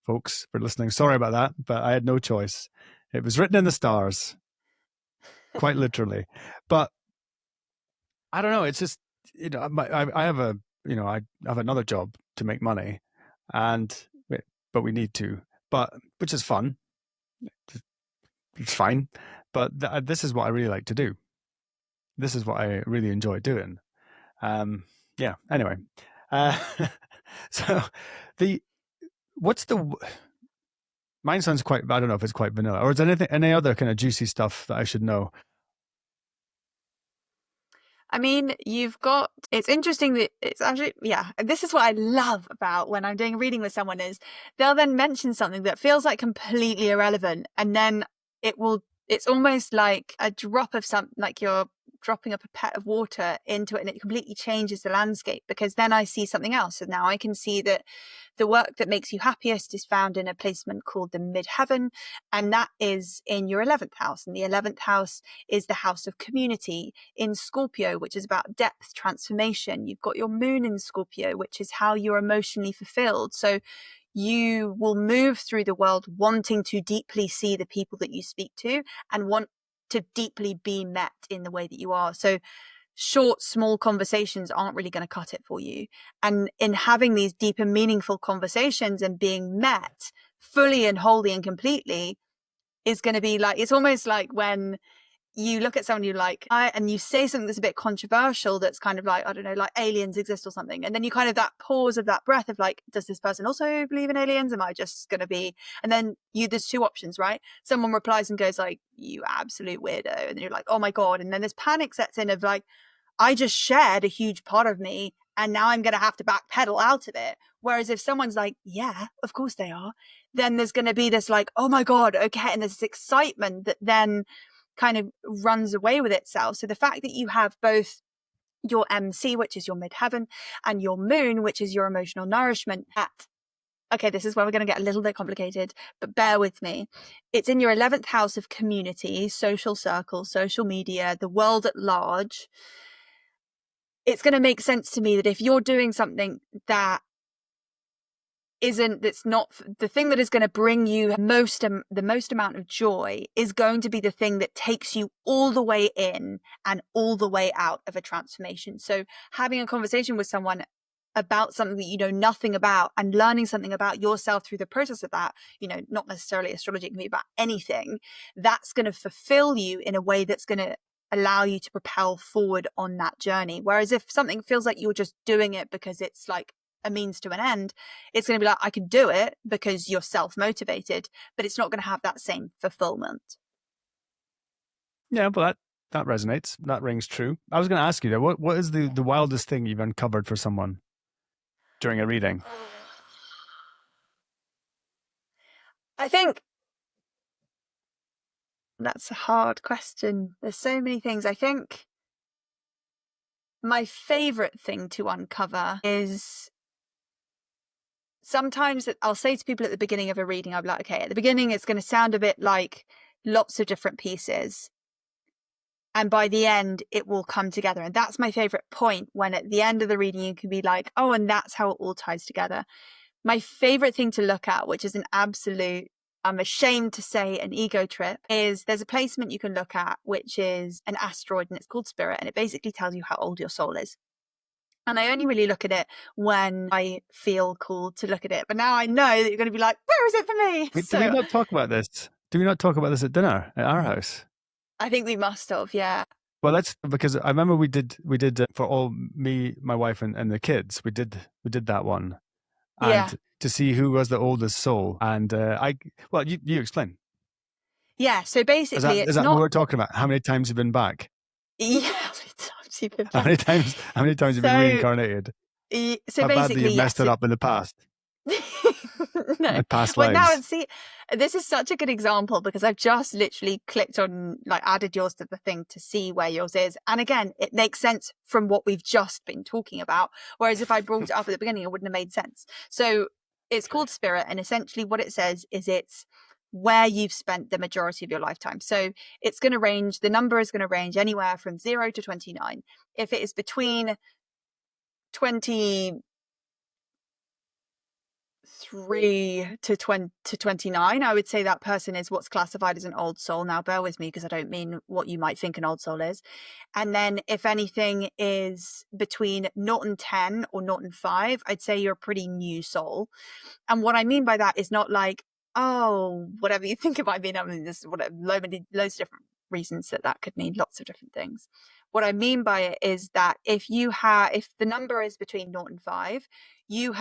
folks, for listening. Sorry about that, but I had no choice. It was written in the stars, quite literally. But I don't know. It's just I have I have another job to make money, but we need to, but which is fun. It's fine, but this is what I really like to do. This is what I really enjoy doing. Yeah. Anyway, uh, so the what's the mine sounds quite. I don't know if it's quite vanilla, or is there any other kind of juicy stuff that I should know? I mean, it's interesting that it's actually, yeah, this is what I love about when I'm doing a reading with someone is they'll then mention something that feels like completely irrelevant. And then it's almost like a drop of something, like you're dropping up a pet of water into it and it completely changes the landscape, because then I see something else. And now I can see that the work that makes you happiest is found in a placement called the midheaven, and that is in your 11th house. And the 11th house is the house of community in Scorpio, which is about depth, transformation. You've got your moon in Scorpio, which is how you're emotionally fulfilled. So you will move through the world wanting to deeply see the people that you speak to and want to deeply be met in the way that you are. So short, small conversations aren't really going to cut it for you. And in having these deep and meaningful conversations and being met fully and wholly and completely is going to be like, it's almost like when you look at someone you like and you say something that's a bit controversial, that's kind of like, I don't know, like aliens exist or something. And then you kind of that pause of that breath of like, does this person also believe in aliens? Am I just going to be, and then there's two options, right? Someone replies and goes like, you absolute weirdo. And then you're like, oh my God. And then this panic sets in of like, I just shared a huge part of me and now I'm going to have to backpedal out of it. Whereas if someone's like, yeah, of course they are, then there's going to be this like, oh my God, okay. And there's this excitement that then kind of runs away with itself. So the fact that you have both your MC, which is your midheaven, and your moon, which is your emotional nourishment, okay, this is where we're going to get a little bit complicated, but bear with me. It's in your 11th house of community, social circles, social media, the world at large. It's going to make sense to me that if you're doing something that's not the thing that is going to bring you the most amount of joy, is going to be the thing that takes you all the way in and all the way out of a transformation. So having a conversation with someone about something that you know nothing about and learning something about yourself through the process of that, not necessarily astrology, it can be about anything, that's going to fulfill you in a way that's going to allow you to propel forward on that journey. Whereas if something feels like you're just doing it because it's like a means to an end, it's going to be like, I can do it because you're self-motivated, but it's not going to have that same fulfillment. Yeah, but that resonates. That rings true. I was going to ask you, though, what is the wildest thing you've uncovered for someone during a reading? I think that's a hard question. There's so many things. I think my favorite thing to uncover is sometimes I'll say to people at the beginning of a reading, I'll be like, okay, at the beginning, it's going to sound a bit like lots of different pieces. And by the end, it will come together. And that's my favorite point, when at the end of the reading, you can be like, oh, and that's how it all ties together. My favorite thing to look at, which is an absolute, I'm ashamed to say, an ego trip, is there's a placement you can look at, which is an asteroid, and it's called Spirit. And it basically tells you how old your soul is. And I only really look at it when I feel called to look at it. But now I know that you're going to be like, where is it for me? Wait, do we not talk about this? Do we not talk about this at dinner at our house? I think we must have, yeah. Well, because I remember we did for all me, my wife, and the kids. We did that one, and Yeah. to see who was the oldest soul. And you explain. Yeah. So basically, Is that what we're talking about? How many times you've been back? Yeah. How many times you've been How many times? How many times you've been reincarnated? So How badly basically, you've messed it up in the past? No. In past Well, now lives. see, this is such a good example, because I've just literally clicked on, like, added yours to the thing to see where yours is. And again, it makes sense from what we've just been talking about. Whereas if I brought it up at the beginning, it wouldn't have made sense. So it's called Spirit. And essentially what it says is it's where you've spent the majority of your lifetime. So it's going to range, the number is going to range anywhere from 0 to 29. If it is between 23 to 29, I would say that person is what's classified as an old soul. Now bear with me, because I don't mean what you might think an old soul is. And then if anything is between 0 and 10 or 0 and 5, I'd say you're a pretty new soul. And what I mean by that is not like, oh, whatever you think it might mean. I mean, there's loads of different reasons that could mean lots of different things. What I mean by it is that if the number is between 0 and 5, you've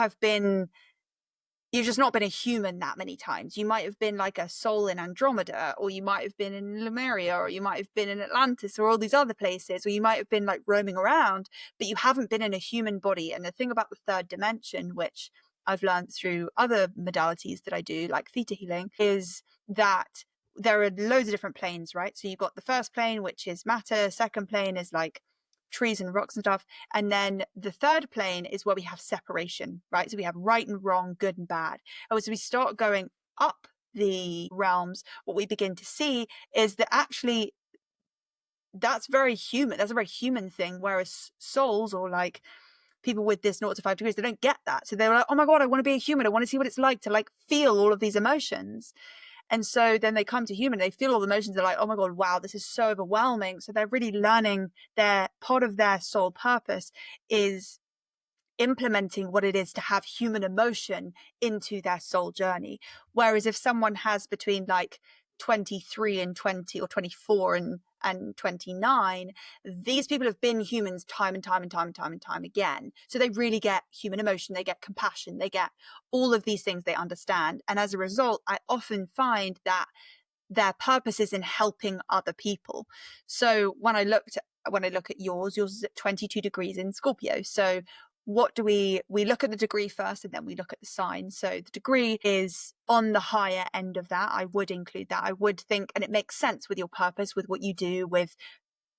just not been a human that many times. You might have been like a soul in Andromeda, or you might have been in Lemuria, or you might have been in Atlantis, or all these other places, or you might have been like roaming around, but you haven't been in a human body. And the thing about the third dimension, which I've learned through other modalities that I do, like theta healing, is that there are loads of different planes, right? So you've got the first plane, which is matter. Second plane is like trees and rocks and stuff. And then the third plane is where we have separation, right? So we have right and wrong, good and bad. And as we start going up the realms, what we begin to see is that actually that's very human. That's a very human thing. Whereas souls, or like people with this 0 to 5 degrees, they don't get that. So they're like, oh my God, I want to be a human. I want to see what it's like to like feel all of these emotions. And so then they come to human, they feel all the emotions. They're like, oh my God, wow, this is so overwhelming. So they're really learning, their part of their soul purpose is implementing what it is to have human emotion into their soul journey. Whereas if someone has between like 23 and 20, or 24 and 29, these people have been humans time and time and time and time and time again. So they really get human emotion, they get compassion, they get all of these things they understand. And as a result, I often find that their purpose is in helping other people. So when I look at yours is at 22 degrees in Scorpio. So what do we look at the degree first, and then we look at the sign. So the degree is on the higher end of that. I would include that. I would think, and it makes sense with your purpose, with what you do, with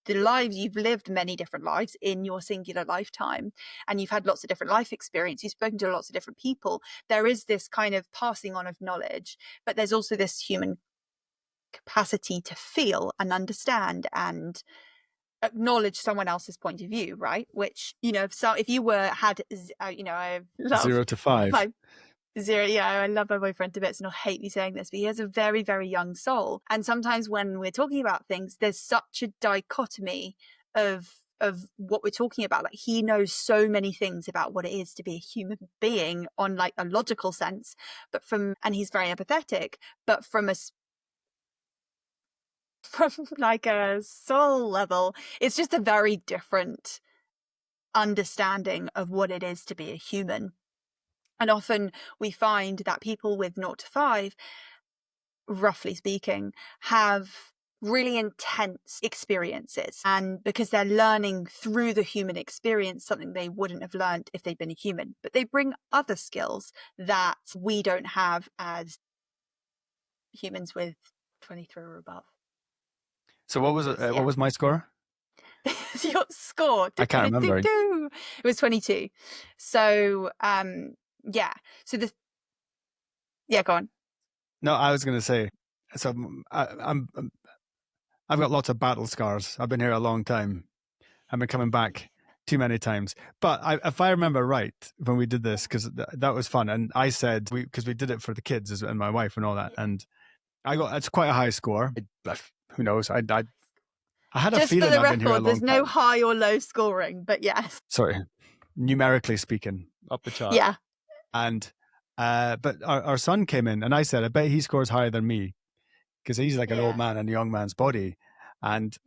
the lives you've lived, many different lives in your singular lifetime, and you've had lots of different life experience. You've spoken to lots of different people. There is this kind of passing on of knowledge, but there's also this human capacity to feel and understand and acknowledge someone else's point of view, right? Which, if you had I love 0 to 5. my 0, yeah, I love my boyfriend to bits, and he'll hate me saying this, but he has a very, very young soul. And sometimes when we're talking about things, there's such a dichotomy of what we're talking about. Like, he knows so many things about what it is to be a human being on like a logical sense, and he's very empathetic, but from a from like a soul level, it's just a very different understanding of what it is to be a human. And often we find that people with 0 to 5, roughly speaking, have really intense experiences, and because they're learning through the human experience something they wouldn't have learned if they'd been a human, but they bring other skills that we don't have as humans with 23 or above. So what was it? Yeah. What was my score? Your score? I can't remember. It was 22. So yeah. So yeah, go on. No, I was going to say. So I've got lots of battle scars. I've been here a long time. I've been coming back too many times. But if I remember right, when we did this, because that was fun, and I said because we did it for the kids and my wife and all that, and it's quite a high score. Who knows? I had a Just feeling for the I've been here a record, long there's no time. high or low scoring, but yes. Sorry, numerically speaking, up the chart. Yeah. And but our son came in, and I said, I bet he scores higher than me, because he's like an old man in a young man's body, and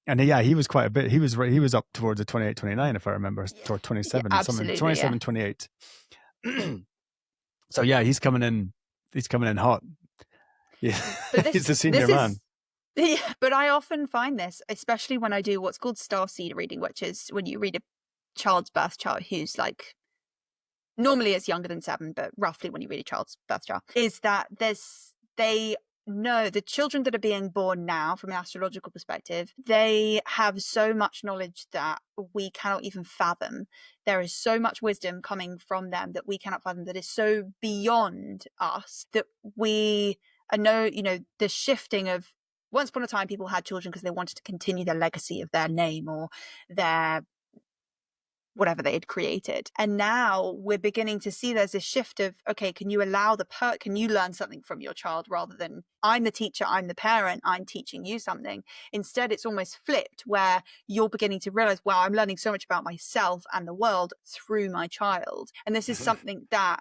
yeah, he was quite a bit. He was up towards the 28, 29, if I remember, or 27, absolutely, 27, 28. So yeah, he's coming in hot. Yeah, but he's a senior man. Yeah, but I often find this, especially when I do what's called starseed reading, which is when you read a child's birth chart who's like, normally it's younger than 7, but roughly when you read a child's birth chart, is that they know the children that are being born now, from an astrological perspective, they have so much knowledge that we cannot even fathom. There is so much wisdom coming from them that we cannot fathom, that is so beyond us, that we know, the shifting of, once upon a time people had children because they wanted to continue the legacy of their name or their whatever they had created. And now we're beginning to see there's a shift of, okay, can you allow can you learn something from your child, rather than I'm the teacher, I'm the parent, I'm teaching you something. Instead, it's almost flipped, where you're beginning to realize, wow, I'm learning so much about myself and the world through my child. And this is something that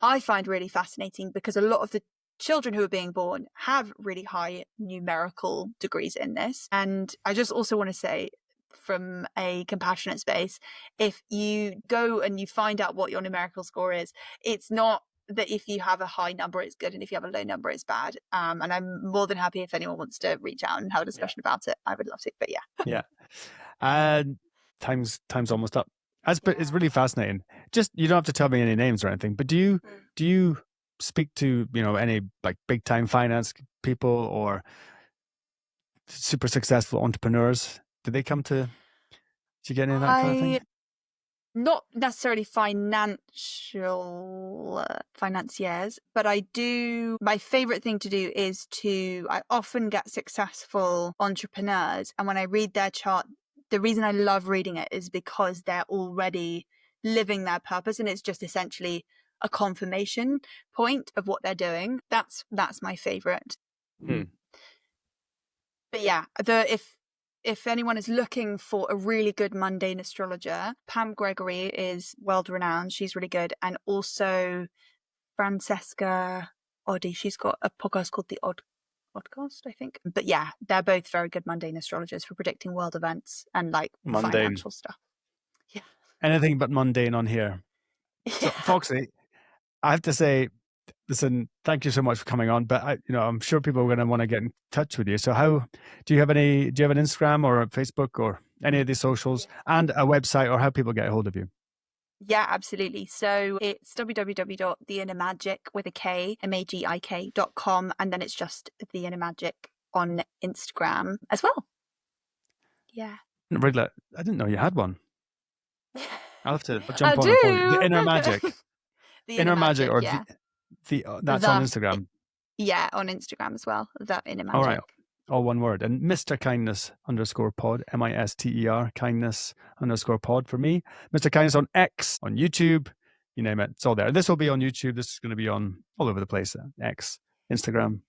I find really fascinating, because a lot of the children who are being born have really high numerical degrees in this. And I just also want to say, from a compassionate space, if you go and you find out what your numerical score is, it's not that if you have a high number it's good and if you have a low number it's bad. And I'm more than happy if anyone wants to reach out and have a discussion about it. I would love to. But yeah. Time's almost up. It's really fascinating. Just, you don't have to tell me any names or anything, but do you speak to any like big time finance people or super successful entrepreneurs? Do they come to you get any of that kind of thing? Not necessarily financiers, but I do. My favorite thing to do is I often get successful entrepreneurs, and when I read their chart, the reason I love reading it is because they're already living their purpose, and it's just essentially a confirmation point of what they're doing. That's my favorite. But yeah, if anyone is looking for a really good mundane astrologer, Pam Gregory is world renowned. She's really good. And also Francesca Oddi. She's got a podcast called The Oddcast, I think. But yeah, they're both very good mundane astrologers for predicting world events and like financial stuff. Yeah. Anything but mundane on here. Yeah. So Foxey, I have to say, listen, thank you so much for coming on. But I'm sure people are going to want to get in touch with you. So do you have an Instagram or a Facebook or any of these socials, and a website, or how people get a hold of you? Yeah, absolutely. So it's www.theinnermagic.com, and then it's just The Inner Magic on Instagram as well. Yeah. I didn't know you had one. I'll have to jump on and follow you. The Inner Magic. The Inner Magic, or yeah. That's on Instagram. Yeah, on Instagram as well. The Inner Magic. All right. All one word. And Mr. Kindness _pod, MISTER, kindness_pod for me. Mr. Kindness on X, on YouTube, you name it. It's all there. This will be on YouTube. This is going to be on all over the place. X, Instagram.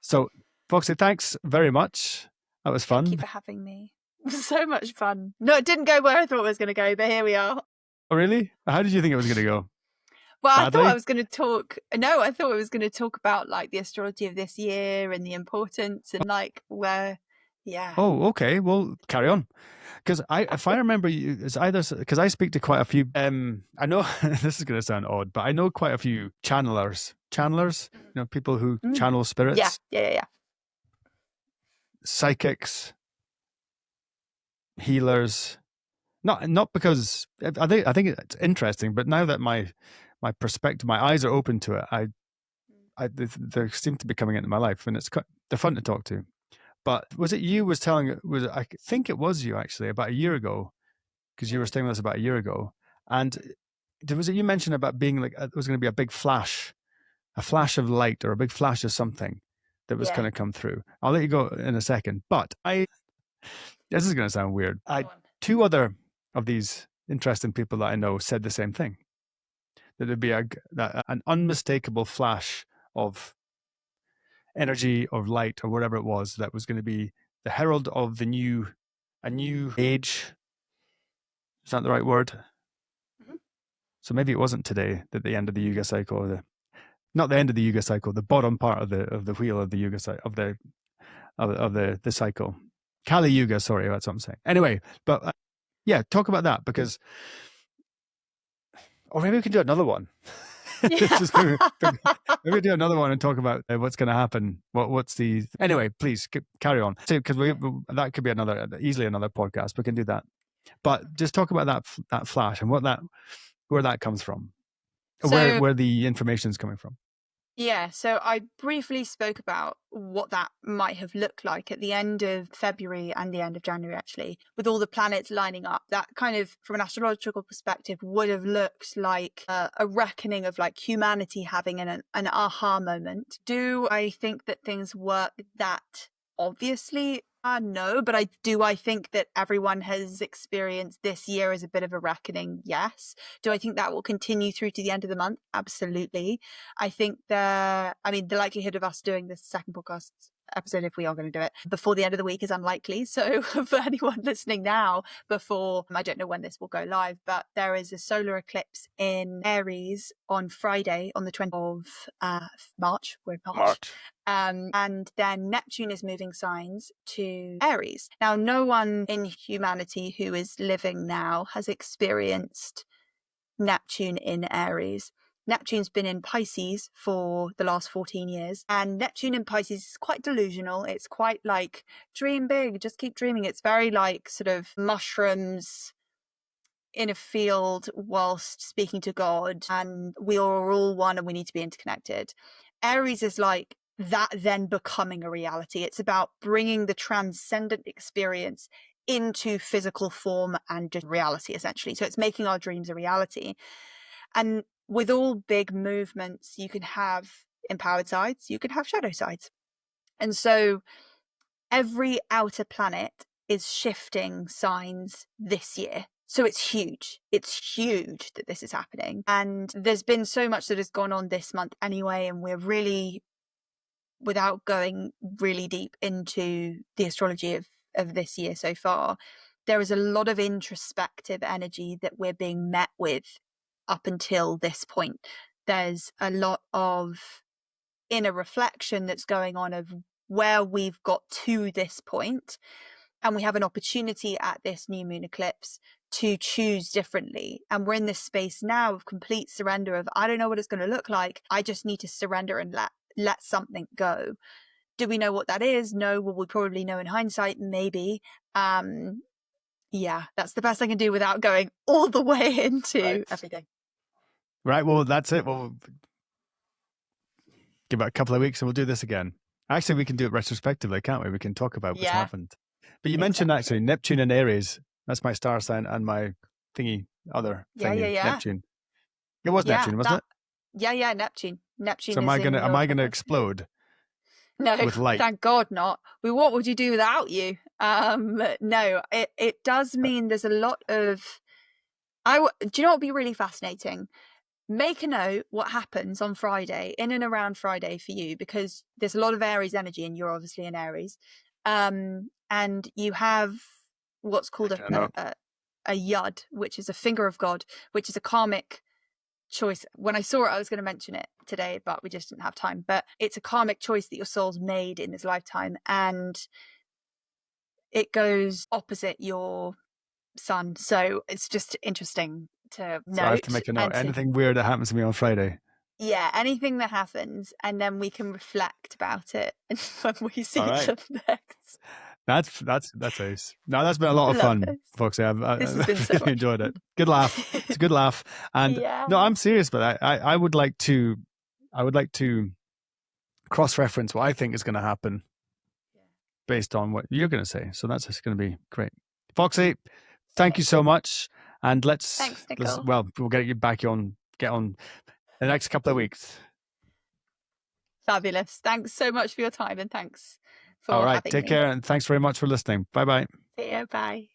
So, Foxy, thanks very much. That was fun. Thank you for having me. So much fun. No, it didn't go where I thought it was going to go, but here we are. Oh, really? How did you think it was going to go? Well, I thought badly? I was going to talk. No, I thought I was going to talk about like the astrology of this year and the importance and like where, yeah. Oh, okay. Well, carry on. Because if I remember, it's either because I speak to quite a few. I know this is going to sound odd, but I know quite a few channelers. Channelers, people who channel Yeah, spirits, yeah. psychics, healers. Not because I think it's interesting, but now that my perspective, my eyes are open to it, they seem to be coming into my life, and they're fun to talk to. But was it you was telling? I think it was you actually about a year ago, because you were staying with us about a year ago, and was it you mentioned about being like it was going to be a big flash, a flash of light or a big flash of something that was going to come through. I'll let you go in a second, but this is going to sound weird. Two other of these interesting people that I know said the same thing. That it'd be an unmistakable flash of energy or light or whatever it was that was going to be the herald of a new age. Is that the right word? Mm-hmm. So maybe it wasn't today that the end of the Yuga cycle, or not the end of the Yuga cycle, the bottom part of the wheel of the Yuga cycle of the cycle. Kali Yuga, sorry, that's what I'm saying. Anyway, but yeah, talk about that, because, or maybe we can do another one. Just maybe do another one and talk about what's going to happen. What's the anyway? Please carry on, because that could be easily another podcast. We can do that, but just talk about that flash and where that comes from, So where the information is coming from. yeah, so I briefly spoke about what that might have looked like at the end of February and the end of January, actually, with all the planets lining up. That kind of, from an astrological perspective, would have looked like a reckoning of like humanity having an aha moment. Do I think that things work that obviously? No, but I think that everyone has experienced this year as a bit of a reckoning. Yes. Do I think that will continue through to the end of the month? Absolutely. I think the likelihood of us doing this second podcast episode, if we are going to do it before the end of the week, is unlikely. So for anyone listening now, before, I don't know when this will go live, but there is a solar eclipse in Aries on Friday, on the 20th of March. We're in March. And then Neptune is moving signs to Aries. Now, no one in humanity who is living now has experienced Neptune in Aries. Neptune's been in Pisces for the last 14 years, and Neptune in Pisces is quite delusional. It's quite like dream big, just keep dreaming. It's very like sort of mushrooms in a field whilst speaking to God, and we are all one and we need to be interconnected. Aries is like that then becoming a reality. It's about bringing the transcendent experience into physical form and just reality, essentially. So it's making our dreams a reality. And with all big movements, you can have empowered sides, you can have shadow sides. And so every outer planet is shifting signs this year. So it's huge. It's huge that this is happening. And there's been so much that has gone on this month anyway. And we're really, without going really deep into the astrology of this year so far, there is a lot of introspective energy that we're being met with up until this point. There's a lot of inner reflection that's going on of where we've got to this point, and we have an opportunity at this new moon eclipse to choose differently. And we're in this space now of complete surrender of, I don't know what it's going to look like. I just need to surrender and let something go. Do we know what that is? No. Will we probably know in hindsight? Maybe. Yeah, that's the best I can do without going all the way into everything. Right. Well, that's it. We'll give it a couple of weeks and we'll do this again. Actually, we can do it retrospectively, can't we? We can talk about what's happened. But you mentioned actually Neptune and Aries. That's my star sign and my other thingy, Neptune. It was Neptune, wasn't it? Yeah, Neptune. Neptune. So am I gonna explode? No, with light? Thank God not. What would you do without you? No, it does mean there's a lot of. Do you know what would be really fascinating? Make a note what happens on Friday, in and around Friday for you, because there's a lot of Aries energy, and you're obviously in Aries. And you have what's called a yud, which is a finger of God, which is a karmic choice. When I saw it, I was going to mention it today, but we just didn't have time. But it's a karmic choice that your soul's made in this lifetime, and it goes opposite your sun. So it's just interesting to note. So I have to make a note. Anything weird that happens to me on Friday. Yeah, anything that happens, and then we can reflect about it when we see each other next. That's ace. No, that's been a lot of fun, Foxy. I've really enjoyed it. Good laugh. It's a good laugh. And no, I'm serious, but I would like to cross-reference what I think is going to happen based on what you're going to say. So that's just going to be great. Foxy, thank you so much. And Thanks, Nicole. we'll get you back on, get on the next couple of weeks. Fabulous. Thanks so much for your time, and thanks for having me. All right, take care, and thanks very much for listening. Bye-bye. See you. Bye.